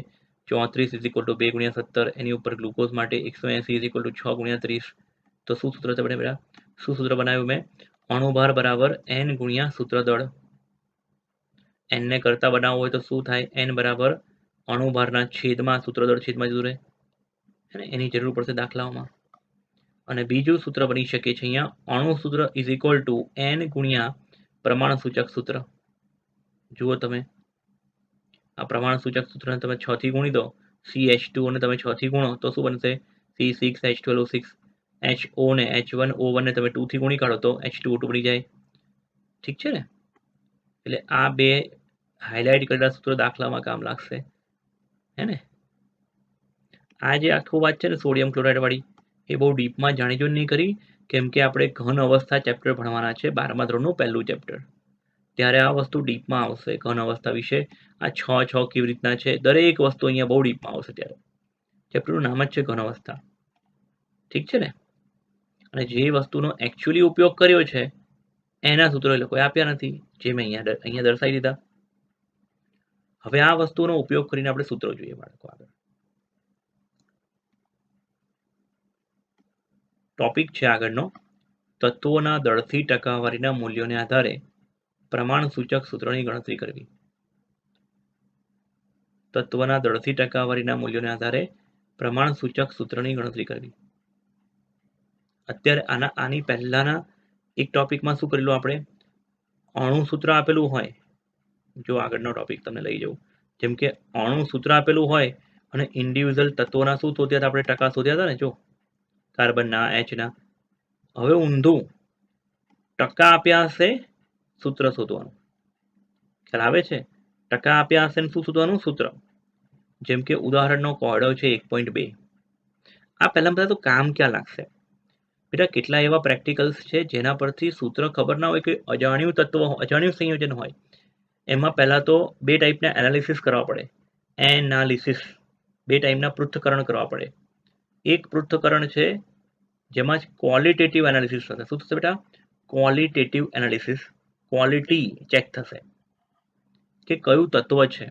34 ઇઝ ઇક્વલ ટુ 2 ગુણ્યા 17. એની ઉપર ગ્લુકોઝ માટે 180 ઇઝ ઇક્વલ ટુ 6 ગુણ્યા 30. તો શું સૂત્ર છે બેટા? શું સૂત્ર બનાવ્યું મેં? અણુભાર બરાબર n ગુણ્યા સૂત્રદળ. n ને કરતા બનાવવું હોય તો શું થાય? n બરાબર અણુભારના છેદમાં સૂત્રદળ છેદમાં જતું રહે, એની જરૂર પડશે દાખલાઓમાં. અને બીજું સૂત્ર બની શકે છે અહીંયા, અણુ સૂત્ર ઇઝ ઇક્વલ ટુ n ગુણ્યા પ્રમાણ સૂચક સૂત્ર. જુઓ તમે, આ પ્રમાણ સૂચક સૂત્રને તમે 6 થી ગુણી દો, CH2 ને તમે 6 થી ગુણો તો શું બનશે, C6H12O6. HO ને H1O1 ને તમે 2 થી ગુણી કાઢો તો H2O2 બની જાય. ઠીક છે ને? એટલે આ બે હાઇલાઇટ કરેલા સૂત્રો દાખલામાં કામ લાગશે, હે ને? આ જે આખું વાત છે ને સોડિયમ ક્લોરાઇડ વાળી, એ બહુ ડીપમાં જાણી જોઈને નહીં કરી, કેમ કે આપણે ઘન અવસ્થા ચેપ્ટર ભણવાના છે, 12મા ધોરણનું પહેલું ચેપ્ટર. ત્યારે આ વસ્તુ ડીપમાં આવશે, ઘન અવસ્થા વિશે. આ 6 કેવી રીતના છે, દરેક વસ્તુ અહીંયા બહુ ડીપમાં આવશે. ત્યારે ચેપ્ટરનું નામ જ છે ઘન અવસ્થા. ઠીક છે ને? અને જે વસ્તુનો એકચ્યુઅલી ઉપયોગ કર્યો છે એના સૂત્રો એ લોકોએ આપ્યા નથી, જે મેં અહીંયા દર્શાવી દીધા. હવે આ વસ્તુનો ઉપયોગ કરીને આપણે સૂત્રો જોઈએ બાળકો. આગળ ટોપિક છે આગળનો, તત્વોના દળથી ટકાવારીના મૂલ્યોને આધારે પ્રમાણ સૂચક સૂત્રની ગણતરી કરવી. તત્વના દળથી ટકાવારીના મૂલ્યોને આધારે પ્રમાણ સૂચક સૂત્રની ગણતરી કરવી. અત્યારે આની પહેલાના એક ટોપિકમાં શું કરેલું આપણે, અણુ સૂત્ર આપેલું હોય, જો આગળનો ટોપિક તમને લઈ જાઉં, જેમ કે અણુ સૂત્ર આપેલું હોય અને ઇન્ડિવિજ્યુઅલ તત્વોના શું શોધ્યા હતા આપણે, ટકા શોધ્યા હતા ને. જો કાર્બનના, Hના. હવે ઊંધું, ટકા આપ્યા હશે, સૂત્ર શોધવાનું. ખ્યાલ આવે છે? ટકા આપ્યા હશે શું શોધવાનું, સૂત્ર. જેમ કે ઉદાહરણનો કોયડો છે 1.2. આ પહેલા બધા તો કામ ક્યાં લાગશે બેટા, કેટલા એવા પ્રેક્ટિકલ્સ છે જેના પરથી સૂત્ર ખબર ના હોય, કે અજાણ્યું તત્વ, અજાણ્યું સંયોજન હોય. એમાં પહેલા તો બે ટાઈપના એનાલિસિસ કરવા પડે, એનાલિસિસ. બે ટાઈપના પૃથ્થકરણ કરવા પડે. એક પૃથ્થકરણ છે જેમાં ક્વોલિટેટિવ એનાલિસિસ થશે. શું થશે બેટા, ક્વોલિટેટિવ એનાલિસિસ. ક્વોલિટી ચેક થશે કે કયું તત્વ છે,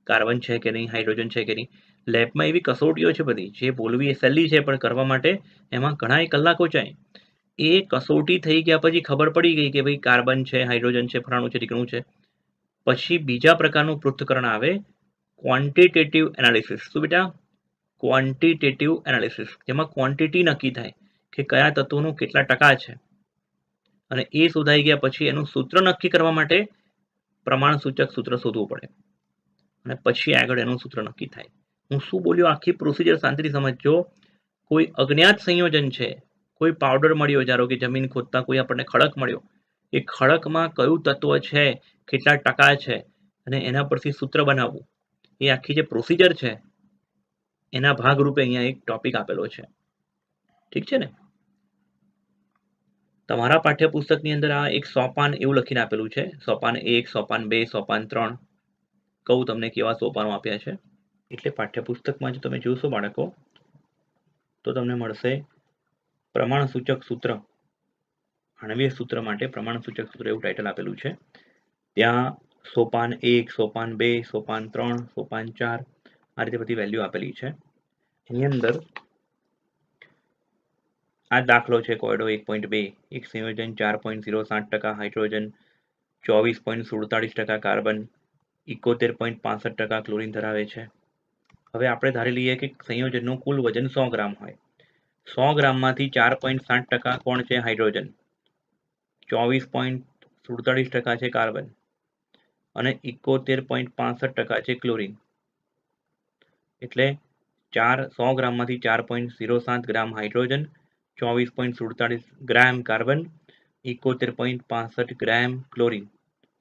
કાર્બન છે કે નહીં, હાઇડ્રોજન છે કે નહીં. લેબમાં એવી કસોટીઓ છે બધી, જે બોલવી એ સહેલી છે, પણ કરવા માટે એમાં ઘણા કલાકો જાય. એ કસોટી થઈ ગયા પછી ખબર પડી ગઈ કે ભાઈ કાર્બન છે, હાઇડ્રોજન છે, ફલાણું છે, ઢીકણું છે. પછી બીજા પ્રકારનું પૃથ્થકરણ આવે, ક્વોન્ટિટેટિવ એનાલિસિસ. શું બેટા, ક્વોન્ટિટેટિવ એનાલિસિસ, જેમાં ક્વોન્ટિટી નક્કી થાય કે કયા તત્વોનું કેટલા ટકા છે. અને એ શોધાઈ ગયા પછી એનું સૂત્ર નક્કી કરવા માટે પ્રમાણ સૂચક સૂત્ર શોધવું પડે, અને પછી આગળ એનું સૂત્ર નક્કી થાય. હું શું બોલ્યો, આખી પ્રોસિજર શાંતિથી સમજજો. કોઈ અજ્ઞાત સંયોજન છે, કોઈ પાવડર મળ્યો, ધારો કે જમીન ખોદતા કોઈ આપણને ખડક મળ્યો, એ ખડકમાં કયું તત્વ છે, કેટલા ટકા છે, અને એના પરથી સૂત્ર બનાવવું, એ આખી જે પ્રોસિજર છે એના ભાગરૂપે અહીંયા એક ટોપિક આપેલો છે. ઠીક છે ને? તમારા પાઠ્યપુસ્તકની અંદર આ એક સોપાન એવું લખીને આપેલું છે, સોપાન 1, સોપાન 2, સોપાન 3. કહું તમને કેવા સોપાનો આપ્યા છે. એટલે પાઠ્યપુસ્તકમાં જો તમે જોશો બાળકો, તો તમને મળશે પ્રમાણ સૂચક સૂત્ર, આણ્વિય સૂત્ર માટે પ્રમાણ સૂચક સૂત્ર એવું ટાઇટલ આપેલું છે. ત્યાં સોપાન 1, સોપાન 2, સોપાન 3, સોપાન 4, આ રીતે બધી વેલ્યુ આપેલી છે. એની અંદર આ દાખલો છે કોયડો 1.2. એક સંયોજન 4.07% હાઇડ્રોજન, 24.47% કાર્બન, 71.65% ક્લોરીન ધરાવે છે. હવે આપણે ધારી લઈએ કે સંયોજનનું કુલ વજન 100 ગ્રામ હોય. 100 ગ્રામમાંથી 4.7% કોણ છે, હાઇડ્રોજન, 24.47% છે કાર્બન, અને 71.65% છે ક્લોરીન. એટલે 100 ગ્રામમાંથી 4.07 ગ્રામ હાઇડ્રોજન, 24.47 ગ્રામ કાર્બન, 71.65 ગ્રામ ક્લોરીન.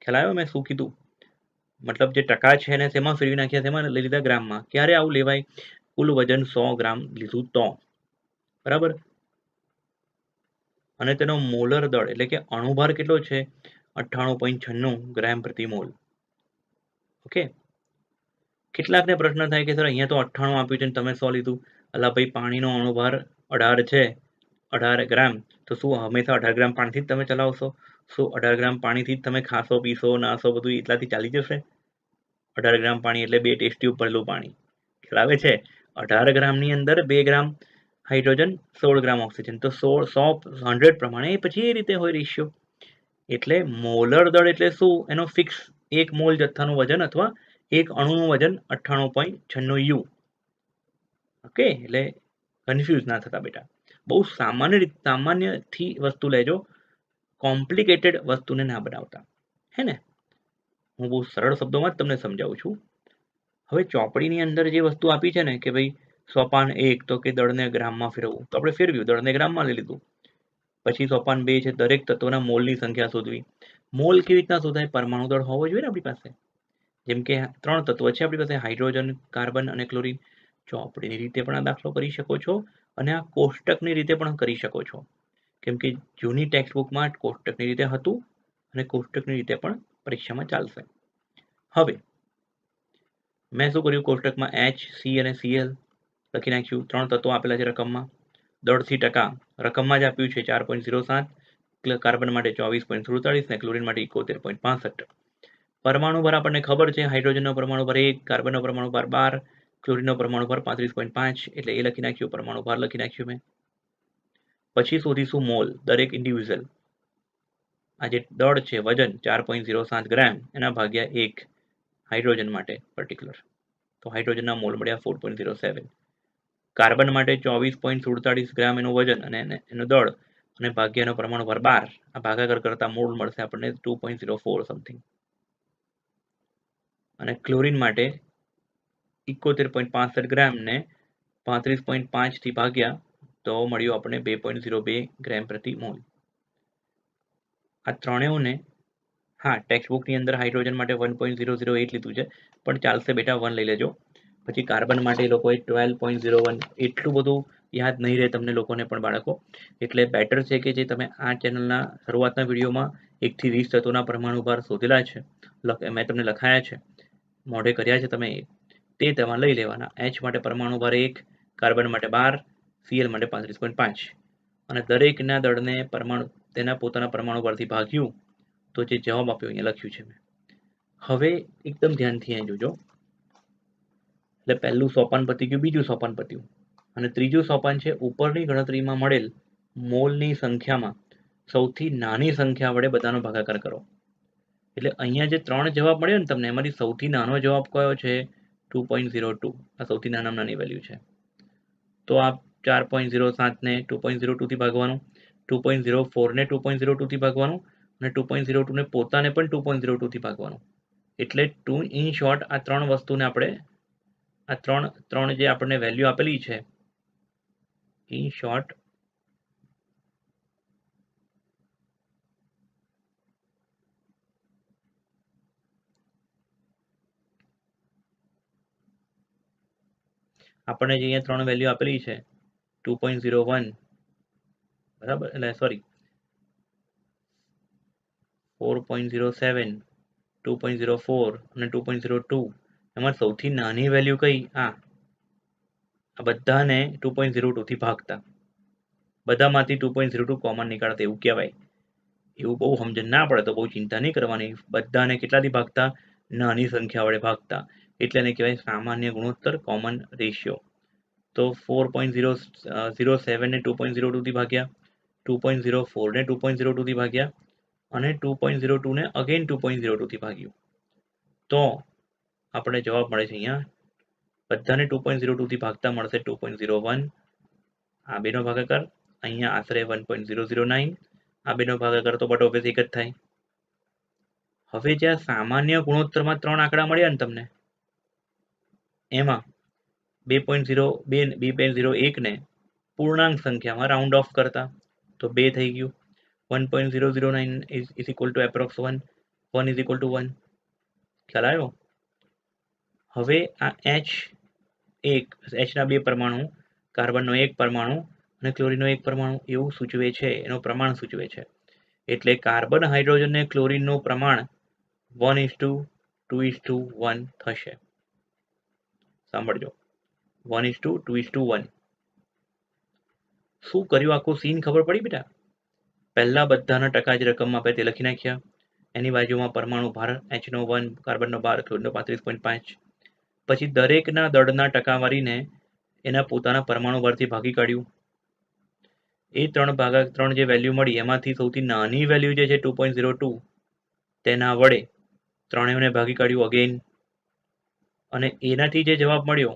ખ્યાલ આવ્યો મેં શું કીધું? મતલબ જે ટકા છે એને શેમાં ફેરવી નાખ્યા, તેમાં લઈ લીધા ગ્રામમાં. ક્યારે આવું લેવાય, કુલ વજન 100 ગ્રામ લીધું તો, બરાબર. અને તેનો મોલર દળ એટલે કે અણુભાર કેટલો છે, 98.96 ગ્રામ પ્રતિ મોલ. ઓકે. કેટલાકને પ્રશ્ન થાય કે સર અહીંયા તો 98 આપ્યું છે, તમે 100 લીધું. અલા ભાઈ, પાણીનો અણુભાર 18 છે, 18 ગ્રામ. તો શું હંમેશા 18 ગ્રામ પાણીથી જ તમે ચલાવશો? શું 18 ગ્રામ પાણીથી જ તમે ખાશો, પીશો, નાશો, બધું એટલાથી ચાલી જશે? 18 ગ્રામ પાણી એટલે 2 ટેસ્ટ ટ્યુબ ભરેલું પાણી. ખ્યાલ આવે છે? 18 ગ્રામની અંદર 2 ગ્રામ હાઇડ્રોજન, 16 ગ્રામ ઓક્સિજન. તો 100 પ્રમાણે પછી એ રીતે હોય રેશિયો. એટલે મોલર દળ એટલે શું, એનો ફિક્સ 1 મોલ જથ્થાનું વજન અથવા એક અણુનું વજન 98.96 યુ. ઓકે, એટલે કન્ફ્યુઝ ના થતા બેટા. બહુ સામાન્યથી વસ્તુ લેજો, કોમ્પ્લિકેટેડ વસ્તુને ના બનાવતા, હે ને. હું બહુ સરળ શબ્દોમાં જ તમને સમજાવું છું. હવે ચોપડીની અંદર જે વસ્તુ આપી છે ને કે ભાઈ સોપાન 1 તો કે દળને ગ્રામમાં ફેરવવું, તો આપણે ફેરવ્યું, દળને ગ્રામમાં લઈ લીધું. પછી સોપાન 2 છે દરેક તત્વના મોલની સંખ્યા શોધવી. મોલ કેવી રીતના શોધાય? પરમાણુ દળ હોવો જોઈએ ને આપણી પાસે. જેમ કે 3 તત્વ છે આપણી પાસે, હાઇડ્રોજન, કાર્બન અને ક્લોરીન. ચોપડીની રીતે પણ આ દાખલો કરી શકો છો અને આ કોષ્ટકની રીતે પણ કરી શકો છો, કેમ કે જૂની ટેક્સ્ટબુકમાં કોષ્ટકની રીતે હતું અને કોષ્ટકની રીતે પણ પરીક્ષામાં ચાલશે. હવે મેં શું કર્યું, કોષ્ટકમાં H, C અને Cl લખી નાખ્યું. 3 તત્વો આપેલા છે રકમમાં. દળથી ટકા રકમમાં જ આપ્યું છે 4.07, કાર્બન માટે 24.47 અને ક્લોરીન માટે 71.65. પરમાણુ ભાર આપણને ખબર છે, હાઇડ્રોજનનો પરમાણુ ભાર 1, કાર્બનનો પરમાણુ ભાર 12, ક્લોરીનનો પરમાણુ ભાર 35.5, એટલે એ લખી નાખ્યું, પરમાણુ ભાર લખી નાખ્યું મેં. પછી શોધીશું મોલ, દરેક ઇન્ડિવિજ્યુઅલ. આ જે દળ છે વજન 4.07 ગ્રામ એના ભાગ્યા 1 હાઇડ્રોજન માટે પર્ટિક્યુલર, તો હાઇડ્રોજનના મોલ મળ્યા 4.07. કાર્બન માટે 24.47 ગ્રામ એનું વજન અને એનું દળ અને ભાગ્યાનો પરમાણુ ભાર 12. આ ભાગાકાર કરતા મોલ મળશે આપણને 2.04 સમથિંગ. અને ક્લોરીન માટે 71.65 ગ્રામ ને 35.5 થી ભાગ્યા તો મળ્યું આપણને 2.02 ગ્રામ પ્રતિ મોલ. આ ત્રણેયને હા ટેક્સ્ટબુકની અંદર હાઇડ્રોજન માટે 1.008 લીધું છે, પણ ચાલશે બેટા, 1 લઈ લેજો. પછી કાર્બન માટે એ લોકોએ 12.01, એટલું બધું યાદ નહીં રહે તમને લોકોને પણ બાળકો, એટલે બેટર છે કે જે તમે આ ચેનલના શરૂઆતના વિડીયોમાં 1 થી 20 તત્વોના પરમાણુ ભાર શોધેલા છે, મેં તમને લખાયા છે, મોઢે કર્યા છે તમે, તે તેમાં લઈ લેવાના. H માટે પરમાણુ ભાર 1, કાર્બન માટે 12, Cl માટે 35.5 અને દરેકના દળને તેના પોતાના પરમાણુ ભારથી ભાગ્યું તો જે જવાબ આપ્યો અહીંયા લખ્યું છે મેં. હવે એકદમ ધ્યાનથી અહીં જોજો. એટલે પહેલું સોપાન પતી ગયું, બીજું સોપાન પત્યું અને ત્રીજું સોપાન છે ઉપરની ગણતરીમાં મળેલ મોલની સંખ્યામાં સૌથી નાની સંખ્યા વડે બધાનો ભાગાકાર કરો. એટલે અહીંયા જે 3 જવાબ મળ્યો ને તમને, એમાંથી સૌથી નાનો જવાબ કયો છે? 2.02. આ સૌથી નાની વેલ્યુ છે. તો આ 4.07 ને 2.02 થી ભાગવાનું, 2.04 ને 2.02 થી ભાગવાનું અને 2.02 ને પોતાને પણ 2.02 થી ભાગવાનું. એટલે ઇન શોર્ટ આ 3 વસ્તુને આપણે આ ત્રણ જે આપણને વેલ્યુ આપેલી છે, ઇન શોર્ટ આપણને જે અહીંયા 3 વેલ્યુ આપેલી છે 2.01 બરાબર, એટલે સોરી 4.07, 2.04 અને 2.02, એમાં સૌથી નાની વેલ્યુ કઈ? આ બધાને 2.02 થી ભાગતા, બધામાંથી 2.02 કોમન નીકાળતા એવું કહેવાય. એવું બહુ સમજણ ના પડે તો બહુ ચિંતા નહીં કરવાની. બધાને કેટલાથી ભાગતા? નાની સંખ્યા વડે ભાગતા, એટલે એને કહેવાય સામાન્ય ગુણોત્તર, કોમન રેશિયો. તો 4.07 ને 2.02 થી ભાગ્યા, 2.04 ને 2.02 થી ભાગ્યા અને 2.02 ને અગેન 2.02 થી ભાગ્યું, તો આપણે જવાબ મળે છે અહીંયા બધાને 2.02 થી ભાગતા મળશે 2.01. આ બેનો ભાગાકાર અહીંયા આશરે 1.009. આ બેનો ભાગાકાર તો બટ ઓબ્વિયસ એક જ થાય. હવે જ્યાં સામાન્ય ગુણોત્તરમાં 3 આંકડા મળ્યા ને તમને, એમાં 2.01 ને પૂર્ણાંક સંખ્યામાં રાઉન્ડ ઓફ કરતા તો 2 થઈ ગયું. 1.009 is equal to approx 1, 1 is equal to 1. ખ્યાલ આવ્યો? હવે આ H ના 2 પરમાણુ, કાર્બનનો 1 પરમાણુ અને ક્લોરીનનો 1 પરમાણુ એવું સૂચવે છે, એનું પ્રમાણ સૂચવે છે. એટલે કાર્બન, હાઇડ્રોજન અને ક્લોરીનનું પ્રમાણ 1:2:1 થશે. સાંભળજો, 1:2:1. શું કર્યું આખું સીન ખબર પડી બેટા? પહેલા બધાના ટકા જ રકમમાં આપણે તે લખી નાખ્યા, એની બાજુમાં પરમાણુ ભાર H નો 1, કાર્બનનો 12, ક્લોરીનનો 35.5. પછી દરેકના દળના ટકાવારીને એના પોતાના પરમાણુ ભારથી ભાગી કાઢ્યું. એ 3 જે વેલ્યુ મળી એમાંથી સૌથી નાની વેલ્યુ જે છે 2.02, તેના વડે ત્રણેયને ભાગી કાઢ્યું અગેન. અને એનાથી જે જવાબ મળ્યો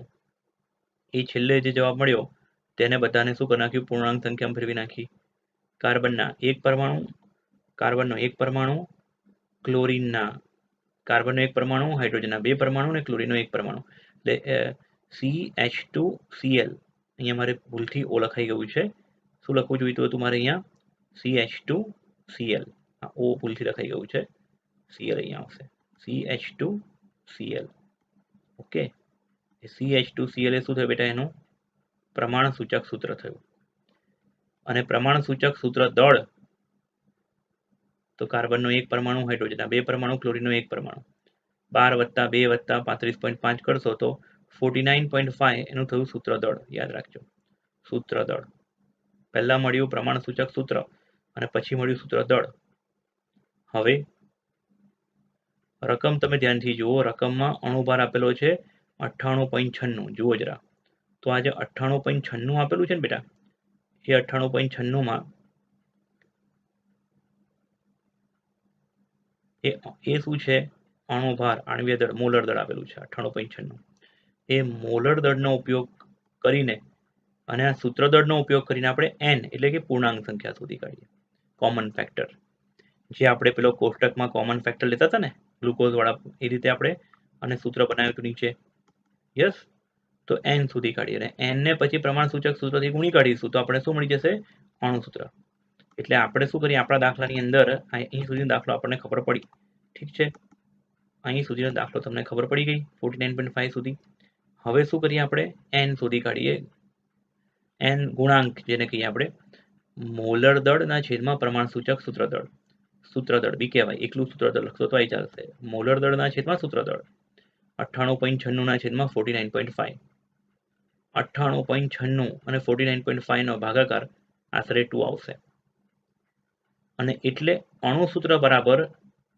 એ છેલ્લે જે જવાબ મળ્યો તેને બધાને શું કરી નાખ્યું, પૂર્ણાંક સંખ્યામાં ફેરવી નાખી. કાર્બનનો એક પરમાણુ, ક્લોરીનના કાર્બનનો એક પરમાણુ, હાઇડ્રોજનના 2 પરમાણુ અને ક્લોરીનનો 1 પરમાણુ, એટલે CH2Cl. અહીંયા મારે ભૂલથી ઓ લખાઈ ગયું છે. શું લખવું જોઈતું હતું મારે અહીંયા? CH2Cl. ઓ ભૂલથી લખાઈ ગયું છે. Cl અહીંયા આવશે. CH2Cl. ઓકે. CH2Cl એ શું થયું બેટા? એનું પ્રમાણ સૂચક સૂત્ર થયું. અને પ્રમાણ સૂચક સૂત્ર દળ તો કાર્બનનો 1 પરમાણુ, હાઇડ્રોજનના 2 પરમાણુ, ક્લોરીનનો 1 પરમાણુ, 12 + 2 + 35.5 કરશો તો 49.5 એનું થયું સૂત્ર દળ. યાદ રાખજો, સૂત્ર દળ. પહેલા મળ્યું પ્રમાણ સૂચક સૂત્ર અને પછી મળ્યું સૂત્ર દળ. હવે રકમ તમે ધ્યાનથી જુઓ. રકમમાં અણુભાર આપેલો છે 98.96. જુઓ જરા. તો આ જે 98.96 આપેલું છે ને બેટા, એ 98.96 એ શું છે? અણુભાર, આણ્વીય દળ, મોલર દળ આપેલું છે 98.96. એ મોલર દળનો ઉપયોગ કરીને અને આ સૂત્ર દળનો ઉપયોગ કરીને આપણે n એટલે કે પૂર્ણાંક સંખ્યા શોધી કાઢીએ. કોમન ફેક્ટર, જે આપણે પેલો કોષ્ટકમાં કોમન ફેક્ટર લેતા હતા ને ગ્લુકોઝ વાળા, એ રીતે આપણે અને સૂત્ર બનાવ્યું હતું નીચે. યસ. તો n સુધી કાઢીએ અને n ને પછી પ્રમાણ સૂચક સૂત્રથી ગુણી કાઢીશું તો આપણે શું મળી જશે? અણુ સૂત્ર. એટલે આપણે શું કરીએ, આપણા દાખલાની અંદર અહીં સુધીનો દાખલો આપણને ખબર પડી. ઠીક છે, અહીં સુધીનો દાખલો તમને ખબર પડી ગઈ 49.5 સુધી. હવે શું કરીએ, આપણે n શોધી કાઢીએ. n ગુણાંક જેને કહીએ આપણે, મોલર દળના છેદમાં પ્રમાણ સૂચક સૂત્ર દળ. સૂત્ર દળ બી કહેવાય. એકલું સૂત્ર દળ લખશો તો આવી ચાલશે. મોલર દળના છેદમાં સૂત્ર દળ 98.96 ના છેદમાં 49.5. 98.96 અને 49.5 નો ભાગાકાર આશરે 2 આવશે. અને એટલે અણુ સૂત્ર બરાબર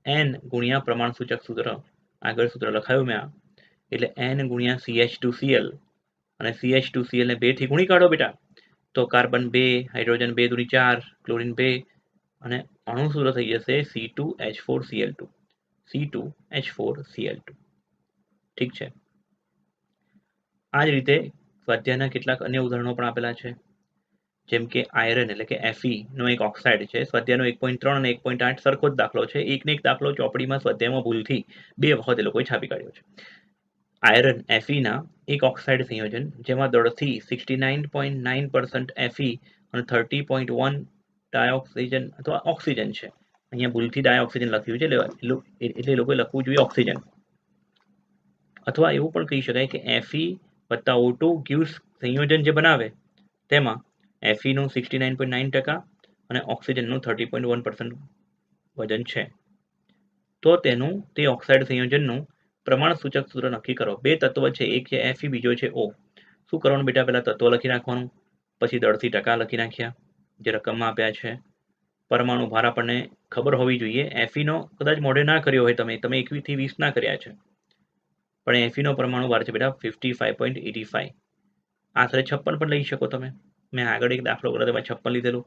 n ગુણ્યા પ્રમાણ સૂચક સૂત્ર. આગળ સૂત્ર લખાયું મેં આ. એટલે n ગુણ્યા CH2Cl. અને CH2Cl ને 2 થી ગુણી કાઢો બેટા તો કાર્બન 2, હાઇડ્રોજન 2 × 4, ક્લોરીન 2 અને અણુ સૂત્ર થઈ જશે C2H4Cl2. C2H4Cl2. ઠીક છે. આ જ રીતે સ્વાધ્યાયના કેટલાક અન્ય ઉદાહરણો પણ આપેલા છે. જેમ કે આયરન એટલે કે Fe નો એક ઓક્સાઇડ છે. સ્વાધ્યાયનો 1.3 અને 1.8 સરખો જ દાખલો છે. એકને એક દાખલો ચોપડીમાં સ્વાધ્યાયમાં ભૂલથી 2 વખત એ લોકોએ છાપી કાઢ્યો છે. આયરન Fe ના એક ઓક્સાઇડ સંયોજન જેમાં દળથી 69.9% Fe અને 30.1 ડાયોક્સિજન અથવા ઓક્સિજન છે. અહીંયા ભૂલથી ડાયોક્સિજન લખ્યું છે એટલે એ લોકોએ લખવું જોઈએ ઓક્સિજન. અથવા એવું પણ કહી શકાય કે Fe + O2 gives સંયોજન જે બનાવે તેમાં Fe નું 69.9% અને ઓક્સિજનનું 30.1% વજન છે. તો તેનું તે ઓક્સાઇડ સંયોજનનું પ્રમાણ સૂચક સૂત્ર નક્કી કરો. 2 તત્વ છે, એક છે Fe, બીજો છે O. શું કરવાનું બેટા? પહેલા તત્વ લખી નાખવાનું, પછી દળથી ટકા લખી નાખ્યા જે રકમમાં આપ્યા છે. પરમાણુ ભાર આપણને ખબર હોવી જોઈએ. Fe નો કદાચ મોઢે ના કર્યો હોય, તમે 21 થી 20 ના કર્યા છે, પણ Fe નો પરમાણુ ભાર છે બેટા 55.85. આશરે 56 પણ લઈ શકો તમે. મેં આગળ એક દાખલો કર્યો તેમાં 56 લીધેલું,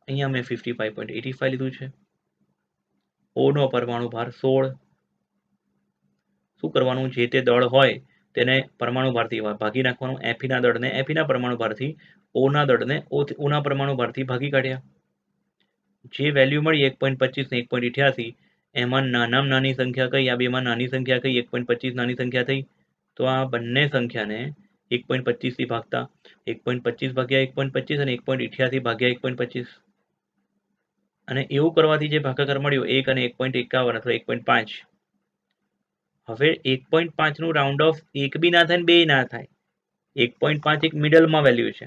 અહીંયા મેં 55.85 લીધું છે. O નો પરમાણુ ભાર 16. શું કરવાનું? જે તે દળ હોય તેને પરમાણુ ભારથી ભાગી નાખવાનું. Fe ના દળને Fe ના પરમાણુ ભારથી, O ના દળને O ના પરમાણુ ભારથી ભાગી કાઢ્યા. જે વેલ્યુ મળી 1.25 ને 1.88, એમાં નાનામાં નાની સંખ્યા કઈ? આ બેમાં નાની સંખ્યા કઈ? 1.25 નાની સંખ્યા થઈ. તો આ બંને સંખ્યાને 1.25 થી ભાગતા 1.25 ભાગ્યા 1.25 અને 1.88 ભાગ્યા 1.25. અને એવું કરવાથી જે ભાગાકાર મળ્યો 1 અને 1.51 અથવા 1.5. હવે 1.5 નું રાઉન્ડ ઓફ 1 બી ના થાય ને 2 ના થાય. 1.5 એક મિડલમાં વેલ્યુ છે.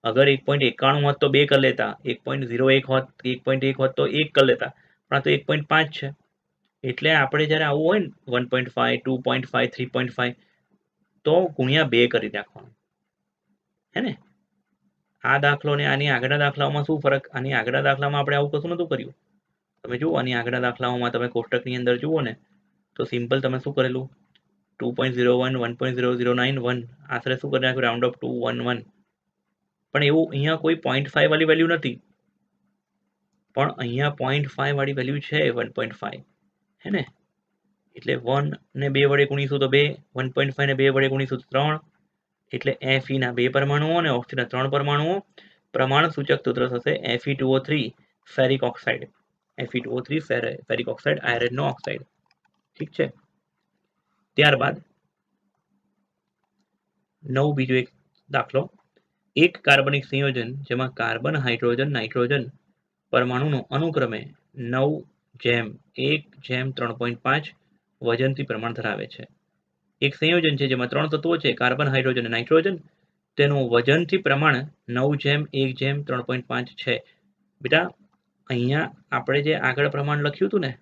અગર 1.91 હોત તો 2 કરી લેતા, 1.01 હોત, 1.1 હોત તો 1 કરી લેતા, પણ આ તો 1.5 છે. એટલે આપણે જ્યારે આવું હોય ને 1.5, 2.5, 3.5 તો ગુણ્યા 2 કરી નાખવાનું. હે ને? આ દાખલો ને આની આગળના દાખલાઓમાં શું ફરક? આની આગળના દાખલામાં આપણે આવું કશું નહોતું કર્યું. તમે જુઓ, આની આગળના દાખલાઓમાં તમે કોષ્ટકની અંદર જુઓ ને તો સિમ્પલ તમે શું કરેલું? 2.01, 1.0091 આશરે શું કરી નાખ્યું? Round of 211. પણ એવું અહીંયા કોઈ 0.5 વાળી વેલ્યુ નથી, પણ અહીંયા 0.5 વાળી વેલ્યુ છે 1.5. હે ને? એટલે 1 ને 2 વડે ગુણીશું તો 2, 1.5 ને 2 વડે ગુણીશું તો 3, એટલે Fe ના 2 પરમાણુઓ અને ઓક્સિજન ના 3 પરમાણુઓ. પ્રમાણ સૂચક સૂત્ર થશે Fe2O3 ferric oxide. Fe2O3 ferric oxide, આયર્નનો ઓક્સાઇડ. ઠીક છે. ત્યારબાદ બીજો એક દાખલો. એક કાર્બનિક સંયોજન જેમાં કાર્બન, હાઇડ્રોજન, નાઇટ્રોજન પરમાણુનું અનુક્રમે 9:1:3.5 વજનથી પ્રમાણ ધરાવે છે. એક સંયોજન છે જેમાં 3 તત્વો છે, કાર્બન, હાઇડ્રોજન અને નાઇટ્રોજન. તેનું વજનથી પ્રમાણ 9:1:3.5 છે. બેટા અહીંયા આપણે જે આગળ પ્રમાણ લખ્યું હતું ને,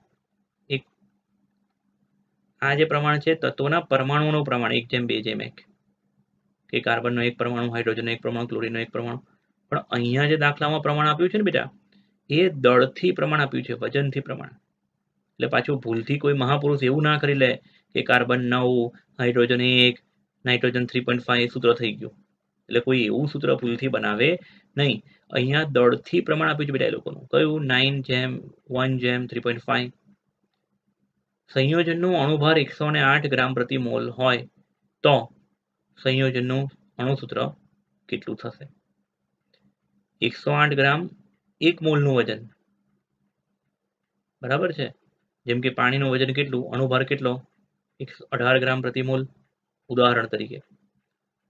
એક આ જે પ્રમાણ છે તત્વોના પરમાણુઓનું પ્રમાણ 1:2:1, કે કાર્બનનો એક પરમાણુ, હાઇડ્રોજનનો એક પરમાણુ, ક્લોરીનનો એક પરમાણુ. પણ અહીંયા જે દાખલામાં પ્રમાણ આપ્યું છે ને બેટા, એ દળથી પ્રમાણ આપ્યું છે, વજનથી પ્રમાણ. એટલે પાછું ભૂલથી કોઈ મહાપુરુષ એવું ના કરી લે કે કાર્બન 9, હાઇડ્રોજન 1, નાઇટ્રોજન 3.5 સૂત્ર થઈ ગયું. એટલે કોઈ એવું સૂત્ર ભૂલથી બનાવે નહીં. અહીંયા દળથી પ્રમાણ આપ્યું છે બેટા એ લોકોનું. કયું? 9:1:3.5. સંયોજનનું અણુભાર 108 ગ્રામ પ્રતિ મોલ હોય તો સંયોજનનું અણુસૂત્ર કેટલું થશે? 108 ગ્રામ 1 મોલનું વજન, બરાબર છે. જેમ કે પાણીનું વજન કેટલું, અણુભાર કેટલો? 118 ગ્રામ પ્રતિ મોલ, ઉદાહરણ તરીકે.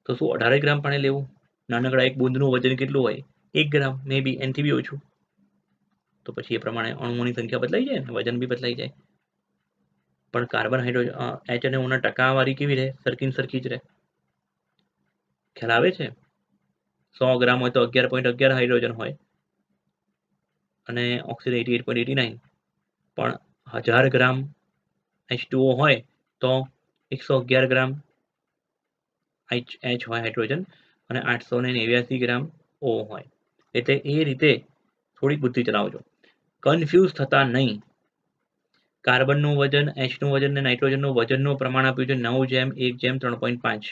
તો શું 18 ગ્રામ પાણી લેવું? નાનકડા એક બુંદનું વજન કેટલું હોય? 1 ગ્રામ, મે બી એનથી બી ઓછું. તો પછી એ પ્રમાણે અણુઓની સંખ્યા બદલાઈ જાય ને, વજન બી બદલાઈ જાય. પણ કાર્બન, હાઇડ્રોજન, H અને O ના ટકાવારી કેવી રહે? સરખી જ રહે. ખ્યાલ આવે છે? 100 ગ્રામ હોય તો 11.11 હાઇડ્રોજન હોય અને ઓક્સિજન 88.89. પણ 1000 ગ્રામ H2O હોય તો 111 ગ્રામ H હોય હાઇડ્રોજન અને 889 ગ્રામ O હોય. એટલે એ રીતે થોડીક બુદ્ધિ ચલાવજો, કન્ફ્યુઝ થતા નહીં. કાર્બનનું વજન, Hનું વજન અને નાઇટ્રોજનનું વજનનું પ્રમાણ આપ્યું છે 9:1:3.5.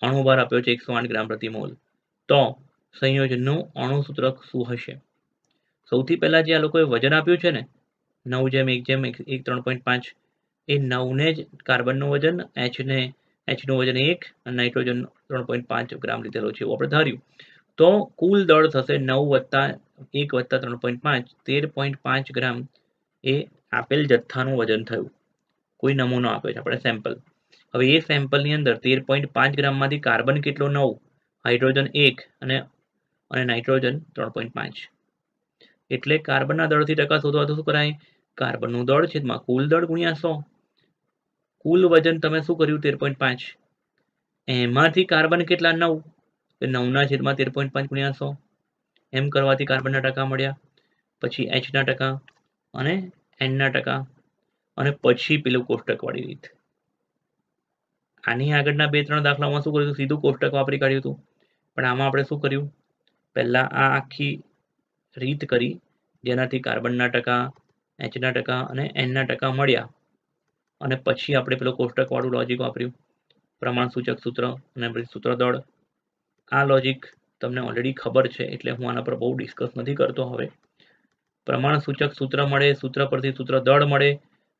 અણુભાર આપ્યો છે 108 ગ્રામ પ્રતિ મોલ. તો સંયોજનનું અણુસૂત્ર શું હશે? સૌથી પહેલા જે આ લોકોએ વજન આપ્યું છે ને 9:1:3.5, એ 9ને જ કાર્બનનું વજન, Hનું વજન 1 અને નાઇટ્રોજન 3.5 ગ્રામ લીધેલો છે એવું આપણે ધાર્યું. તો કુલ દળ થશે 9+1+3.5, 13.5 ગ્રામ એ આપેલ જથ્થાનું વજન થયું. કોઈ નમૂનો આપ્યો છે આપણે, સેમ્પલ. હવે એ સેમ્પલની અંદર 13.5 ગ્રામમાંથી કાર્બન કેટલો? 9, હાઇડ્રોજન 1 અને નાઇટ્રોજન 3.5. એટલે કાર્બનના દળથી ટકા શોધવા તો શું કરાય? કાર્બનનું દળ છેદમાં કુલ દળ ગુણ્યા 100. કુલ વજન તમે શું કર્યું? 13.5. એમાંથી કાર્બન કેટલા? 9. 9 છેદમાં 13.5 ગુણ્યા 100. એમ કરવાથી કાર્બનના ટકા મળ્યા. પછી Hના ટકા અને Nના ટકા, અને પછી પેલું કોષ્ટકવાળી રીત. આની આગળના 2-3 દાખલામાં શું કર્યું? સીધું કોષ્ટક વાપરી કાઢ્યું હતું. પણ આમાં આપણે શું કર્યું? પહેલા આ આખી રીત કરી જેનાથી કાર્બનના ટકા, Hના ટકા અને Nના ટકા મળ્યા, અને પછી આપણે પેલું કોષ્ટકવાળું લોજિક વાપર્યું, પ્રમાણ સૂચક સૂત્ર અને પછી સૂત્ર દળ. આ લોજિક તમને ઓલરેડી ખબર છે એટલે હું આના પર બહુ ડિસ્કસ નથી કરતો. હવે પ્રમાણ સૂચક સૂત્ર મળે, સૂત્ર પરથી સૂત્ર દળ મળે,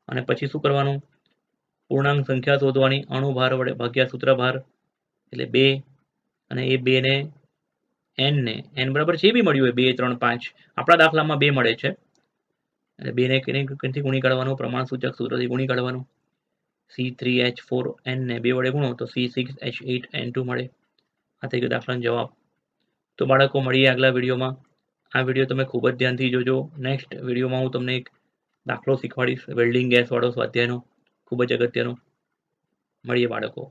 અને પછી શું કરવાનું? પૂર્ણાંક સંખ્યા શોધવાની, અણુભાર વડે ભાગ્યા સૂત્રભાર, એટલે 2, અને એ 2 ને n બરાબર જે બી મળ્યું હોય 2, 3, 5, આપણા દાખલામાં 2 મળે છે, એટલે 2 ને કંઈથી ગુણી કાઢવાનું? પ્રમાણ સૂચક સૂત્રથી ગુણી કાઢવાનું. C3H4n ને 2 વડે ગુણો તો C6H8n2 મળે. આ થઈ ગયો દાખલાનો જવાબ. તો બાળકો મળીએ આગલા વિડીયોમાં. આ વિડીયો તમે ખૂબ જ ધ્યાનથી જોજો. નેક્સ્ટ વિડીયોમાં હું તમને એક દાખલો શીખવાડીશ, વેલ્ડિંગ ગેસ વાળો સ્વાધ્યાયનો, ખૂબ જ અગત્યનો. મળીએ બાળકો.